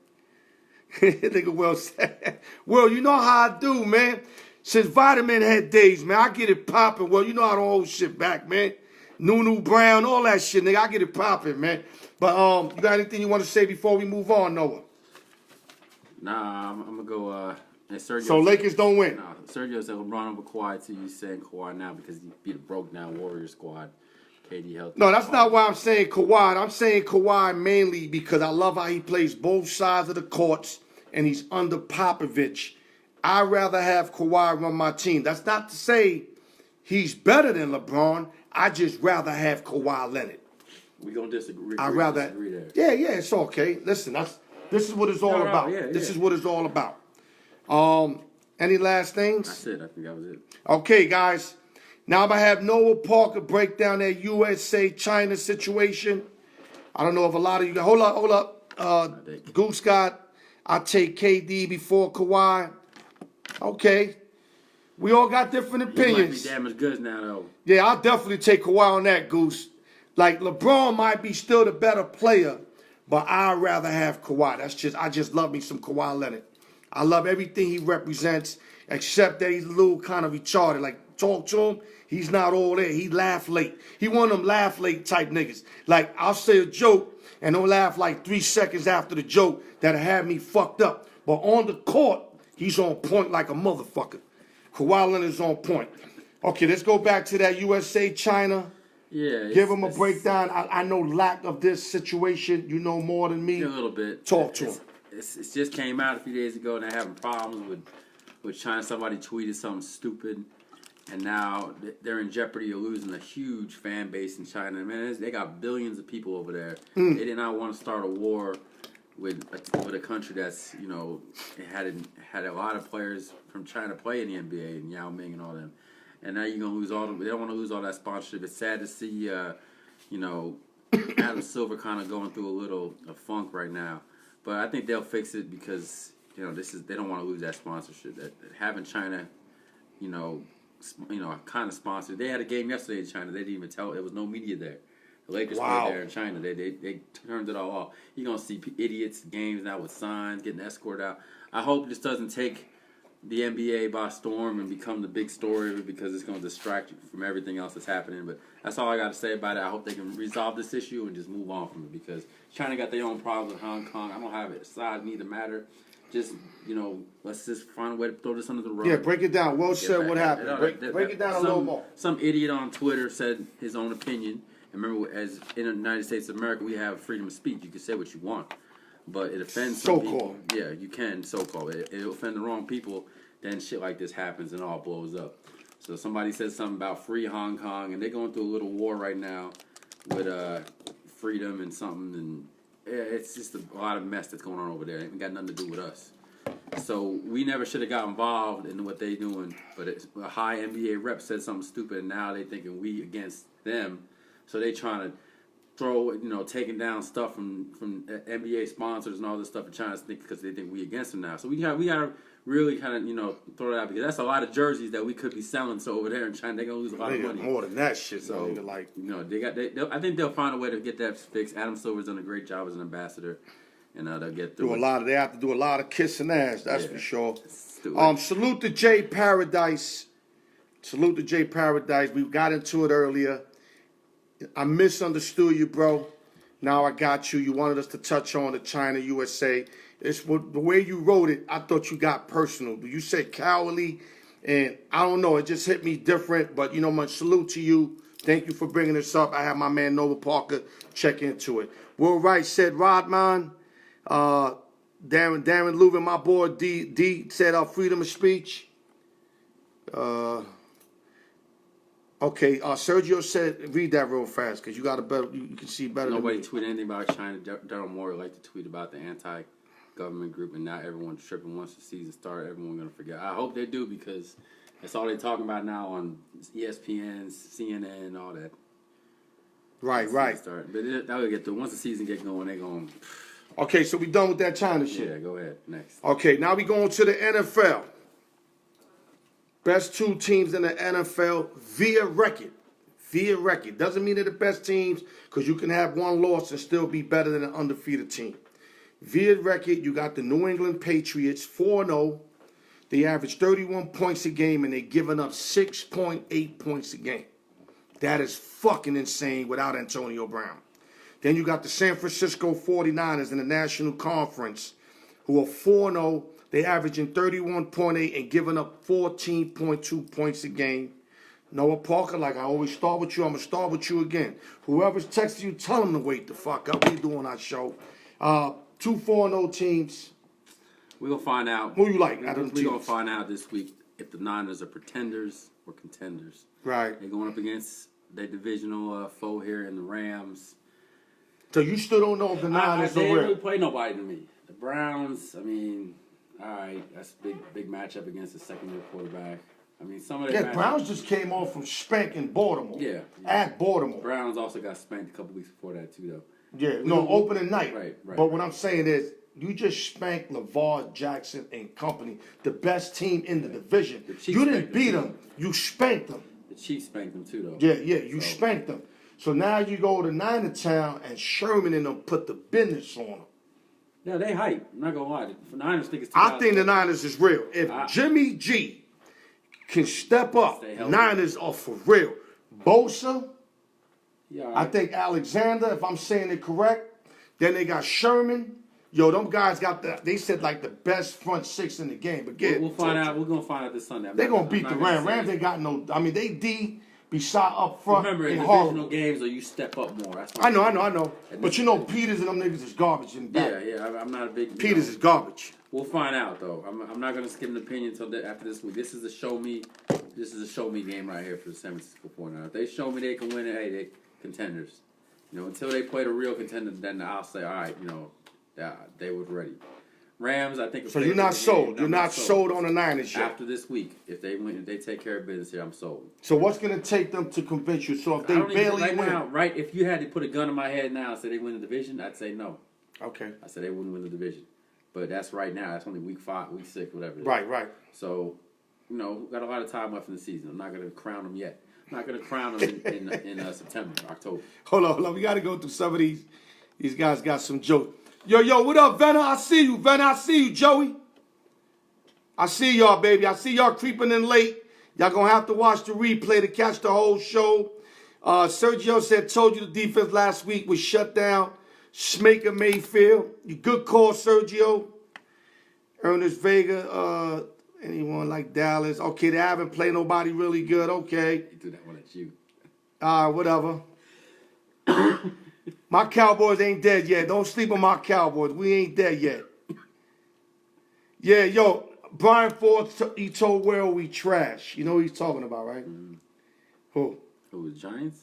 Nigga Will said, well, you know how I do, man. Since Vitamin Head days, man, I get it popping. Well, you know how to hold shit back, man. Nunu Brown, all that shit, nigga. I get it popping, man. But you got anything you want to say before we move on, Noah? Nah, I'm gonna go. Sergio So Lakers don't win. Nah, Sergio said LeBron over Kawhi too. You saying Kawhi now because he beat a broke down Warriors squad. KD healthy. No, that's not why I'm saying Kawhi. I'm saying Kawhi mainly because I love how he plays both sides of the courts and he's under Popovich. I'd rather have Kawhi run my team. That's not to say he's better than LeBron. I just rather have Kawhi Leonard. We gonna disagree. I'd rather. Disagree there. Yeah, it's okay. Listen, this is what it's all about. This is what it's all about. Any last things? That's it. I think that was it. Okay, guys. Now I'm going to have Noah Parker break down that USA-China situation. I don't know if a lot of you... Hold up. Goose got, I take KD before Kawhi. Okay. We all got different opinions. He might be damn as good now, though. Yeah, I'll definitely take Kawhi on that, Goose. Like, LeBron might be still the better player, but I'd rather have Kawhi. I just love me some Kawhi Leonard. I love everything he represents, except that he's a little kind of retarded. Like, talk to him, he's not all there. He laugh late. He one of them laugh late type niggas. Like, I'll say a joke, and they'll laugh like 3 seconds after the joke that'll have me fucked up. But on the court, he's on point like a motherfucker. Kawhi Leonard's on point. Okay, let's go back to that USA-China. Yeah. Give him a breakdown. I know lack of this situation. You know more than me. A little bit. Talk to him. It just came out a few days ago, and they're having problems with China. Somebody tweeted something stupid, and now they're in jeopardy of losing a huge fan base in China. Man, they got billions of people over there. They did not want to start a war with a country that's, you know, had a lot of players from China play in the NBA, and Yao Ming and all them. And now you're gonna lose all them. They don't want to lose all that sponsorship. It's sad to see, you know, Adam Silver kind of going through a funk right now. But I think they'll fix it because, you know, they don't want to lose that sponsorship. That having China, you know, kind of sponsored. They had a game yesterday in China. They didn't even tell. There was no media there. The Lakers played there in China. They turned it all off. You're gonna see idiots games now with signs getting escorted out. I hope this doesn't take the NBA by storm and become the big story of it, because it's going to distract you from everything else that's happening. But that's all I got to say about it. I hope they can resolve this issue and just move on from it, because China got their own problems with Hong Kong. I don't have it. Size neither matter. Just, you know, let's just find a way to throw this under the rug. Yeah, break it down. Well said, what happened? Break it down a little more. Some idiot on Twitter said his own opinion. And remember, as in the United States of America, we have freedom of speech. You can say what you want. But it offends some people. Yeah, you can, so-called. It'll offend the wrong people. Then shit like this happens and all blows up. So somebody says something about free Hong Kong, and they're going through a little war right now with freedom and something. And yeah, it's just a lot of mess that's going on over there. It ain't got nothing to do with us. So we never should have got involved in what they doing. But a high NBA rep said something stupid, and now they thinking we against them. So they trying to throw, you know, taking down stuff from NBA sponsors and all this stuff in China, because they think we against them now. So we got to really kind of, you know, throw it out, because that's a lot of jerseys that we could be selling. So over there in China, they're gonna lose a lot of money. More than that shit. So like, you know, I think they'll find a way to get that fixed. Adam Silver's done a great job as an ambassador, and they'll get through it. They have to do a lot of kissing ass. That's for sure. Salute to Jay Paradise. Salute to Jay Paradise. We got into it earlier. I misunderstood you, bro. Now I got you. You wanted us to touch on the China USA. It's the way you wrote it. I thought you got personal. You said cowardly, and I don't know. It just hit me different. But you know, much salute to you. Thank you for bringing this up. I have my man Noah Parker check into it. Will Wright said Rodman. Darren Lubin, my boy D said freedom of speech. Okay, Sergio said, read that real fast, because you got a better, you can see better. Nobody tweeted anything about China. Daryl Morey liked to tweet about the anti-government group, and now everyone's tripping. Once the season started, everyone's going to forget. I hope they do, because that's all they're talking about now on ESPN, CNN, all that. Right. But that'll get through. Once the season get going, they're going. Okay, so we done with that China shit. Yeah, go ahead. Next. Okay, now we going to the NFL. Best two teams in the NFL via record. via record. Doesn't mean they're the best teams because you can have one loss and still be better than an undefeated team. Via record, you got the New England Patriots, 4-0. They average 31 points a game, and they're giving up 6.8 points a game. That is fucking insane without Antonio Brown. Then you got the San Francisco 49ers in the National Conference, who are 4-0. They averaging 31.8 and giving up 14.2 points a game. Noah Parker, like I always start with you, I'm going to start with you again. Whoever's texting you, tell them to wake the fuck up. We doing our show. 2 4-0 teams. We're going to find out. Who you like? We're going to find out this week if the Niners are pretenders or contenders. Right. They're going up against their divisional foe here in the Rams. So you still don't know if the Niners are real? They didn't really play nobody to me. The Browns, I mean, all right, that's a big matchup against a second-year quarterback. I mean, some of the Browns just came off from spanking Baltimore. Yeah. At Baltimore. Browns also got spanked a couple weeks before that, too, though. Yeah, opening night. Right. But what I'm saying is, you just spanked LeVar Jackson and company, the best team in the division. You didn't beat them. You spanked them. The Chiefs spanked them, too, though. Yeah, you spanked them. So now you go to Niner Town and Sherman and them put the business on them. Yeah, they hype. I'm not going to lie. The Niners think it's I think the Niners is real. If Jimmy G can step up, Niners are for real. Bosa, yeah, I think Alexander, if I'm saying it correct. Then they got Sherman. Yo, them guys got they said like the best front six in the game. But we'll find out. We're going to find out this Sunday. They're going to beat the Rams. Rams ain't got no, I mean, they D beside up front. Remember, in divisional games, or you step up more. That's I know. But you know, Peters and them niggas is garbage in the back. Yeah, I'm not a big... Peters is garbage. We'll find out, though. I'm not going to skip an opinion until after this week. This is a show me game right here for the San Francisco 49ers. If they show me they can win it, hey, they contenders. You know, until they play the real contender, then I'll say, all right, you know, they were ready. Rams, I think... So you're not sold. You're not sold on the Niners yet. After this week, if they win, if they take care of business here, I'm sold. So what's going to take them to convince you? So if they barely win... Now, if you had to put a gun in my head now and say they win the division, I'd say no. Okay. I said they wouldn't win the division. But that's right now. That's only week 5, week 6, whatever it is. Right. So, you know, got a lot of time left in the season. I'm not going to crown them yet. I'm not going to crown them in September, October. Hold on. We got to go through some of these. These guys got some jokes. Yo, what up, Venner? I see you, Joey. I see y'all, baby. I see y'all creeping in late. Y'all gonna have to watch the replay to catch the whole show. Sergio said, told you the defense last week was shut down. Schmaker Mayfield. You good call, Sergio. Ernest Vega. Anyone like Dallas? Okay, they haven't played nobody really good. Okay. He threw that one at you. Whatever. My Cowboys ain't dead yet. Don't sleep on my Cowboys. We ain't dead yet. Yeah, yo, Brian Ford, he told Will we trash. You know what he's talking about, right? Mm-hmm. Who? Who, the Giants?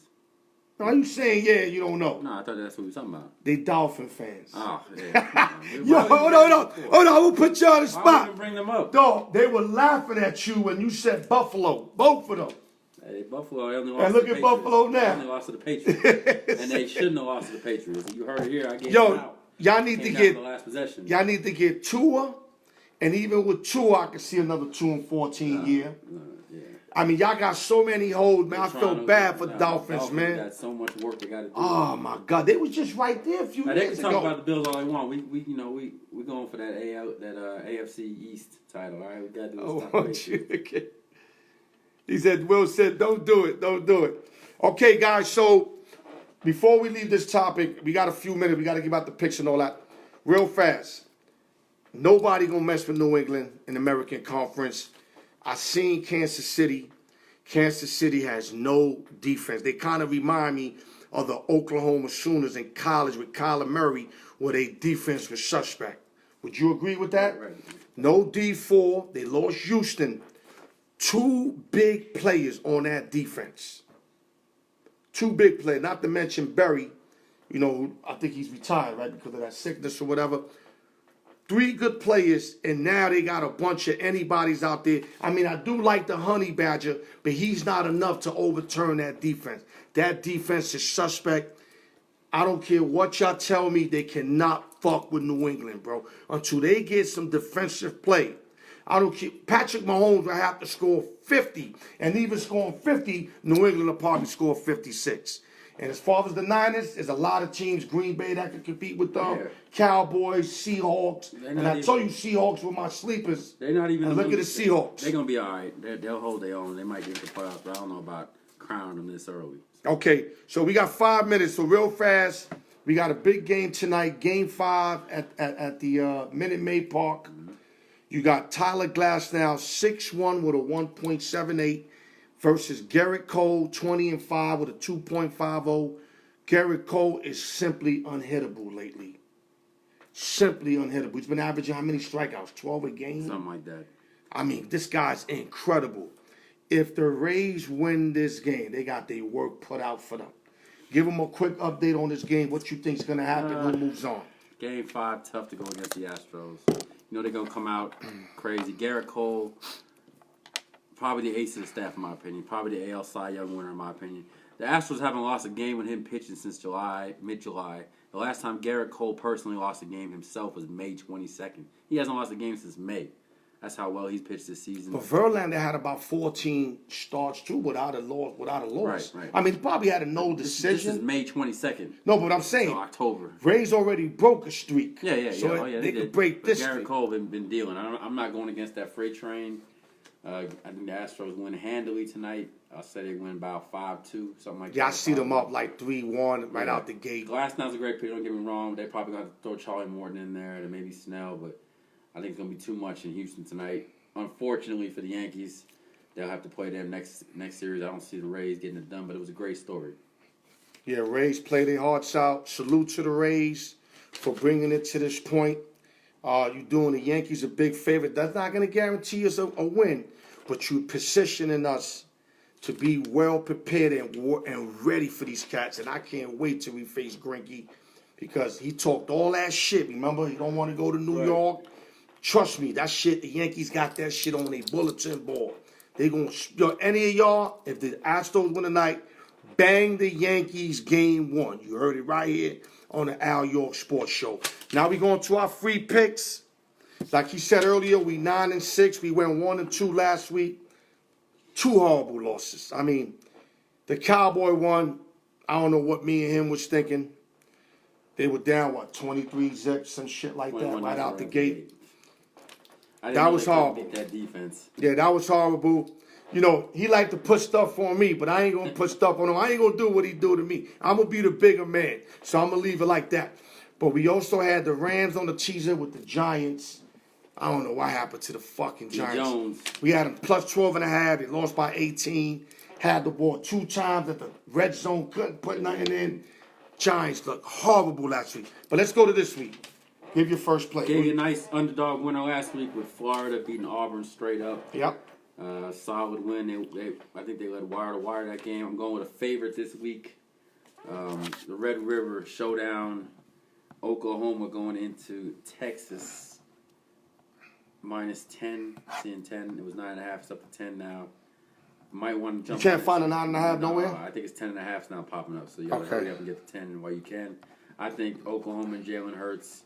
No, you saying, yeah, you don't know. No, I thought that's what we were talking about. They Dolphin fans. Oh, yeah. Yo, hold on. We'll put you on the spot. Why would you bring them up? Dog, they were laughing at you when you said Buffalo. Both of them. Hey, Buffalo only lost and look at Buffalo now. They only lost to the Patriots. And they shouldn't have lost to the Patriots. You heard it here. I gave them out. Y'all need to get the last possession. Y'all need to get Tua. And even with Tua, I can see another 2-14 year. Yeah. I mean, y'all got so many holes, man. I feel bad for Dolphins, man. Got so much work they got to do. Oh my God, they was just right there a few They years can ago. talk about the Bills all they want. We going for that AFC East title. All right, we got to do this. Okay. He said, Will said, don't do it. Okay, guys, so before we leave this topic, we got a few minutes. We got to give out the picks and all that real fast. Nobody going to mess with New England in the American Conference. I seen Kansas City. Kansas City has no defense. They kind of remind me of the Oklahoma Sooners in college with Kyler Murray, where their defense was suspect. Would you agree with that? Right. No D4. They lost Houston. 2 big players on that defense. 2 big players, not to mention Berry. You know, I think he's retired, right, because of that sickness or whatever. 3 good players, and now they got a bunch of anybody's out there. I mean, I do like the Honey Badger, but he's not enough to overturn that defense. That defense is suspect. I don't care what y'all tell me, they cannot fuck with New England, bro. Until they get some defensive play. I don't care. Patrick Mahomes will have to score 50. And even scoring 50, New England will probably score 56. And as far as the Niners, there's a lot of teams, Green Bay, that can compete with them. Yeah. Cowboys, Seahawks. And I told you Seahawks were my sleepers. They're not even. And look at the Seahawks. They're going to be all right. They'll hold their own. They might get the playoffs, but I don't know about crowning them this early. Okay, so we got 5 minutes. So real fast, we got a big game tonight, Game 5 at the Minute Maid Park. Mm-hmm. You got Tyler Glasnow, 6'1" with a 1.78 versus Garrett Cole, 20-5 with a 2.50. Garrett Cole is simply unhittable lately. Simply unhittable. He's been averaging how many strikeouts? 12 a game? Something like that. I mean, this guy's incredible. If the Rays win this game, they got their work put out for them. Give them a quick update on this game. What you think's going to happen? Who moves on? Game 5, tough to go against the Astros. You know they're going to come out crazy. Garrett Cole, probably the ace of the staff, in my opinion. Probably the AL Cy Young winner, in my opinion. The Astros haven't lost a game with him pitching since mid-July. The last time Garrett Cole personally lost a game himself was May 22nd. He hasn't lost a game since May. That's how well he's pitched this season. But Verlander had about 14 starts too without a loss. Right. I mean, he probably had a no decision. This is May 22nd. No, but I'm saying so October. Rays already broke a streak. Yeah. So they could break but this Garrett streak. Cole been dealing. I'm not going against that freight train. I think the Astros win handily tonight. I'll say they win about 5-2, something like that. Yeah, I see them up like 3-1 right out the gate. Glasnow's a great pitcher. Don't get me wrong. They probably got to throw Charlie Morton in there and maybe Snell, but I think it's going to be too much in Houston tonight. Unfortunately for the Yankees, they'll have to play them next series. I don't see the Rays getting it done, but it was a great story. Yeah, Rays play their hearts out. Salute to the Rays for bringing it to this point. You're doing the Yankees a big favor. That's not going to guarantee us a win, but you're positioning us to be well prepared and ready for these cats. And I can't wait till we face Greinke because he talked all that shit. Remember, he don't want to go to New York. Trust me, that shit, the Yankees got that shit on their bulletin board. They gonna, any of y'all, if the Astros win tonight, bang the Yankees game 1. You heard it right here on the Alyork Sports Show. Now we going to our free picks. Like he said earlier, we 9-6. We went 1-2 last week. 2 horrible losses. I mean, the Cowboy one, I don't know what me and him was thinking. They were down, 23 zips and shit like that right out the gate. That was horrible. That defense. Yeah, that was horrible. You know, he liked to put stuff on me, but I ain't going to put stuff on him. I ain't going to do what he do to me. I'm going to be the bigger man, so I'm going to leave it like that. But we also had the Rams on the teaser with the Giants. I don't know what happened to the fucking Giants. Jones. We had them plus 12.5. They lost by 18. Had the ball 2 times at the red zone. Couldn't put nothing in. Giants looked horrible last week. But let's go to this week. Give your first play. Gave you a nice underdog winner last week with Florida beating Auburn straight up. Yep. Solid win. I think they led wire to wire that game. I'm going with a favorite this week. The Red River Showdown. Oklahoma going into Texas. Minus 10. Seeing 10. It was 9.5. It's up to 10 now. Might want to jump. You can't find a 9.5 nowhere? I think it's 10.5 now popping up. So you got to hurry up and get the 10 while you can. I think Oklahoma and Jalen Hurts.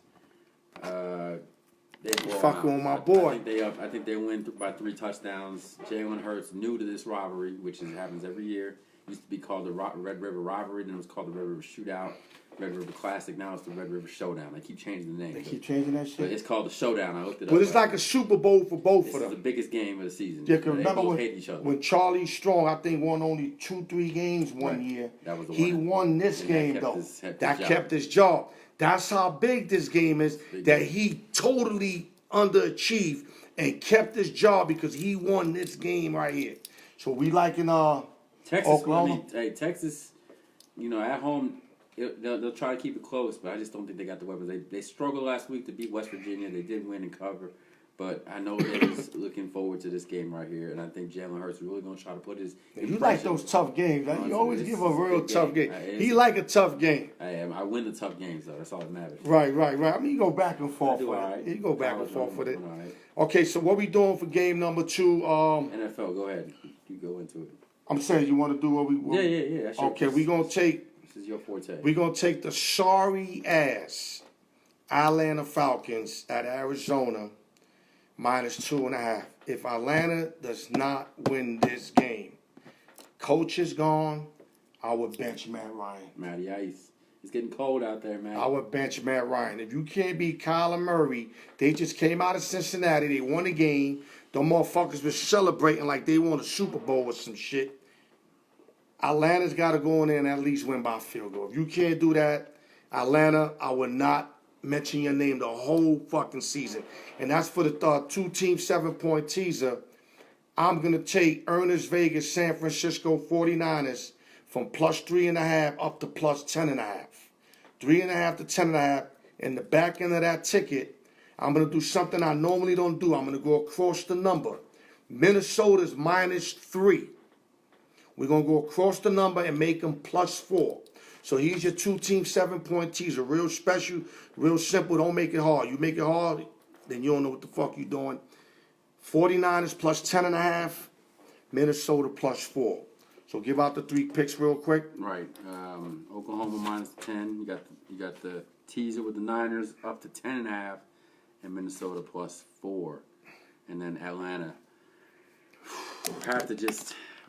They fucking with my boy. I think they win by 3 touchdowns. Jalen Hurts, new to this rivalry, which happens every year. It used to be called the Red River Rivalry, then it was called the Red River Shootout, Red River Classic. Now it's the Red River Showdown. They keep changing the name. They keep changing that But shit? it's called the Showdown. I looked it up. But it's like a Super Bowl for both of them. This is the biggest game of the season. Yeah, because remember hate each other. when Charlie Strong, I think, won only 2-3 games one year. That was the he one. won this And game, that though. that kept his job. That's how big this game is, that he totally underachieved and kept his job because he won this game right here. So we liking Texas, Oklahoma. Texas, at home, they'll try to keep it close, but I just don't think they got the weapons. They struggled last week to beat West Virginia. They did win and cover, but I know they're looking forward to this game right here, and I think Jalen Hurts is really going to try to put his You like those tough games. Right? You always give a real tough game. He He like a tough game. I win the tough games, though. That's all that matters. Right. I mean, you go back and forth with right. it. You go back and forth with it. Right. Okay, so what we doing for game number 2? NFL, go ahead. You go into it. I'm saying you want to do what we want. Yeah. That's Okay, we're going to take... This is your forte. We're going to take the sorry-ass Atlanta Falcons at Arizona -2.5. If Atlanta does not win this game, coach is gone, I would bench Matt Ryan. Matty Ice. It's getting cold out there, man. I would bench Matt Ryan. If you can't beat Kyler Murray, they just came out of Cincinnati. They won a game. The motherfuckers were celebrating like they won a Super Bowl or some shit. Atlanta's got to go in there and at least win by field goal. If you can't do that, Atlanta, I would not mention your name the whole fucking season. And that's for the 2-team 7-point teaser. I'm going to take Ernest Vegas San Francisco 49ers from +3.5 up to +10.5. 3.5 to 10.5. In the back end of that ticket, I'm going to do something I normally don't do. I'm going to go across the number. Minnesota's -3. We're going to go across the number and make them +4. So here's your 2-team 7-point teaser. Real special, real simple. Don't make it hard. You make it hard, then you don't know what the fuck you're doing. 49ers +10.5. Minnesota +4. So give out the 3 picks real quick. Right. Oklahoma -10. You got the teaser with the Niners up to 10.5, and Minnesota +4, and then Atlanta.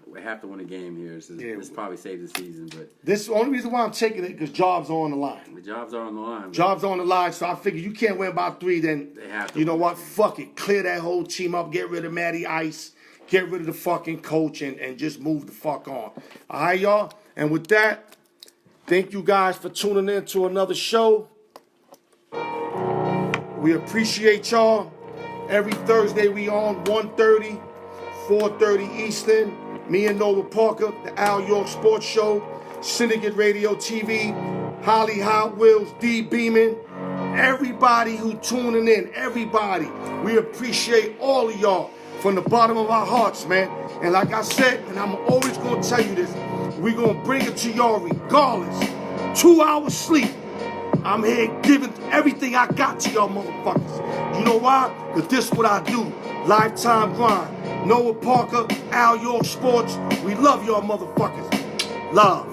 We have to win a game here. This probably saves the season, but this the only reason why I'm taking it because jobs are on the line. the jobs are on the line. Jobs on the line, so I figure you can't win by 3. Then They have to you know win. what? Fuck it. Clear that whole team up. Get rid of Matty Ice. Get rid of the fucking coach and just move the fuck on. All right, y'all? And with that, thank you guys for tuning in to another show. We appreciate y'all. Every Thursday we on 1:30, 4:30 Eastern. Me and Noah Parker, the Alyork Sports Show, Syndicate Radio TV, Holly Hot Wheels, D Beeman. Everybody who tuning in, everybody. We appreciate all of y'all. From the bottom of our hearts, man. And like I said, and I'm always going to tell you this, we're going to bring it to y'all regardless. 2 hours sleep. I'm here giving everything I got to y'all motherfuckers. You know why? Because this is what I do. Lifetime grind. Noah Parker, Alyork Sports. We love y'all motherfuckers. Love.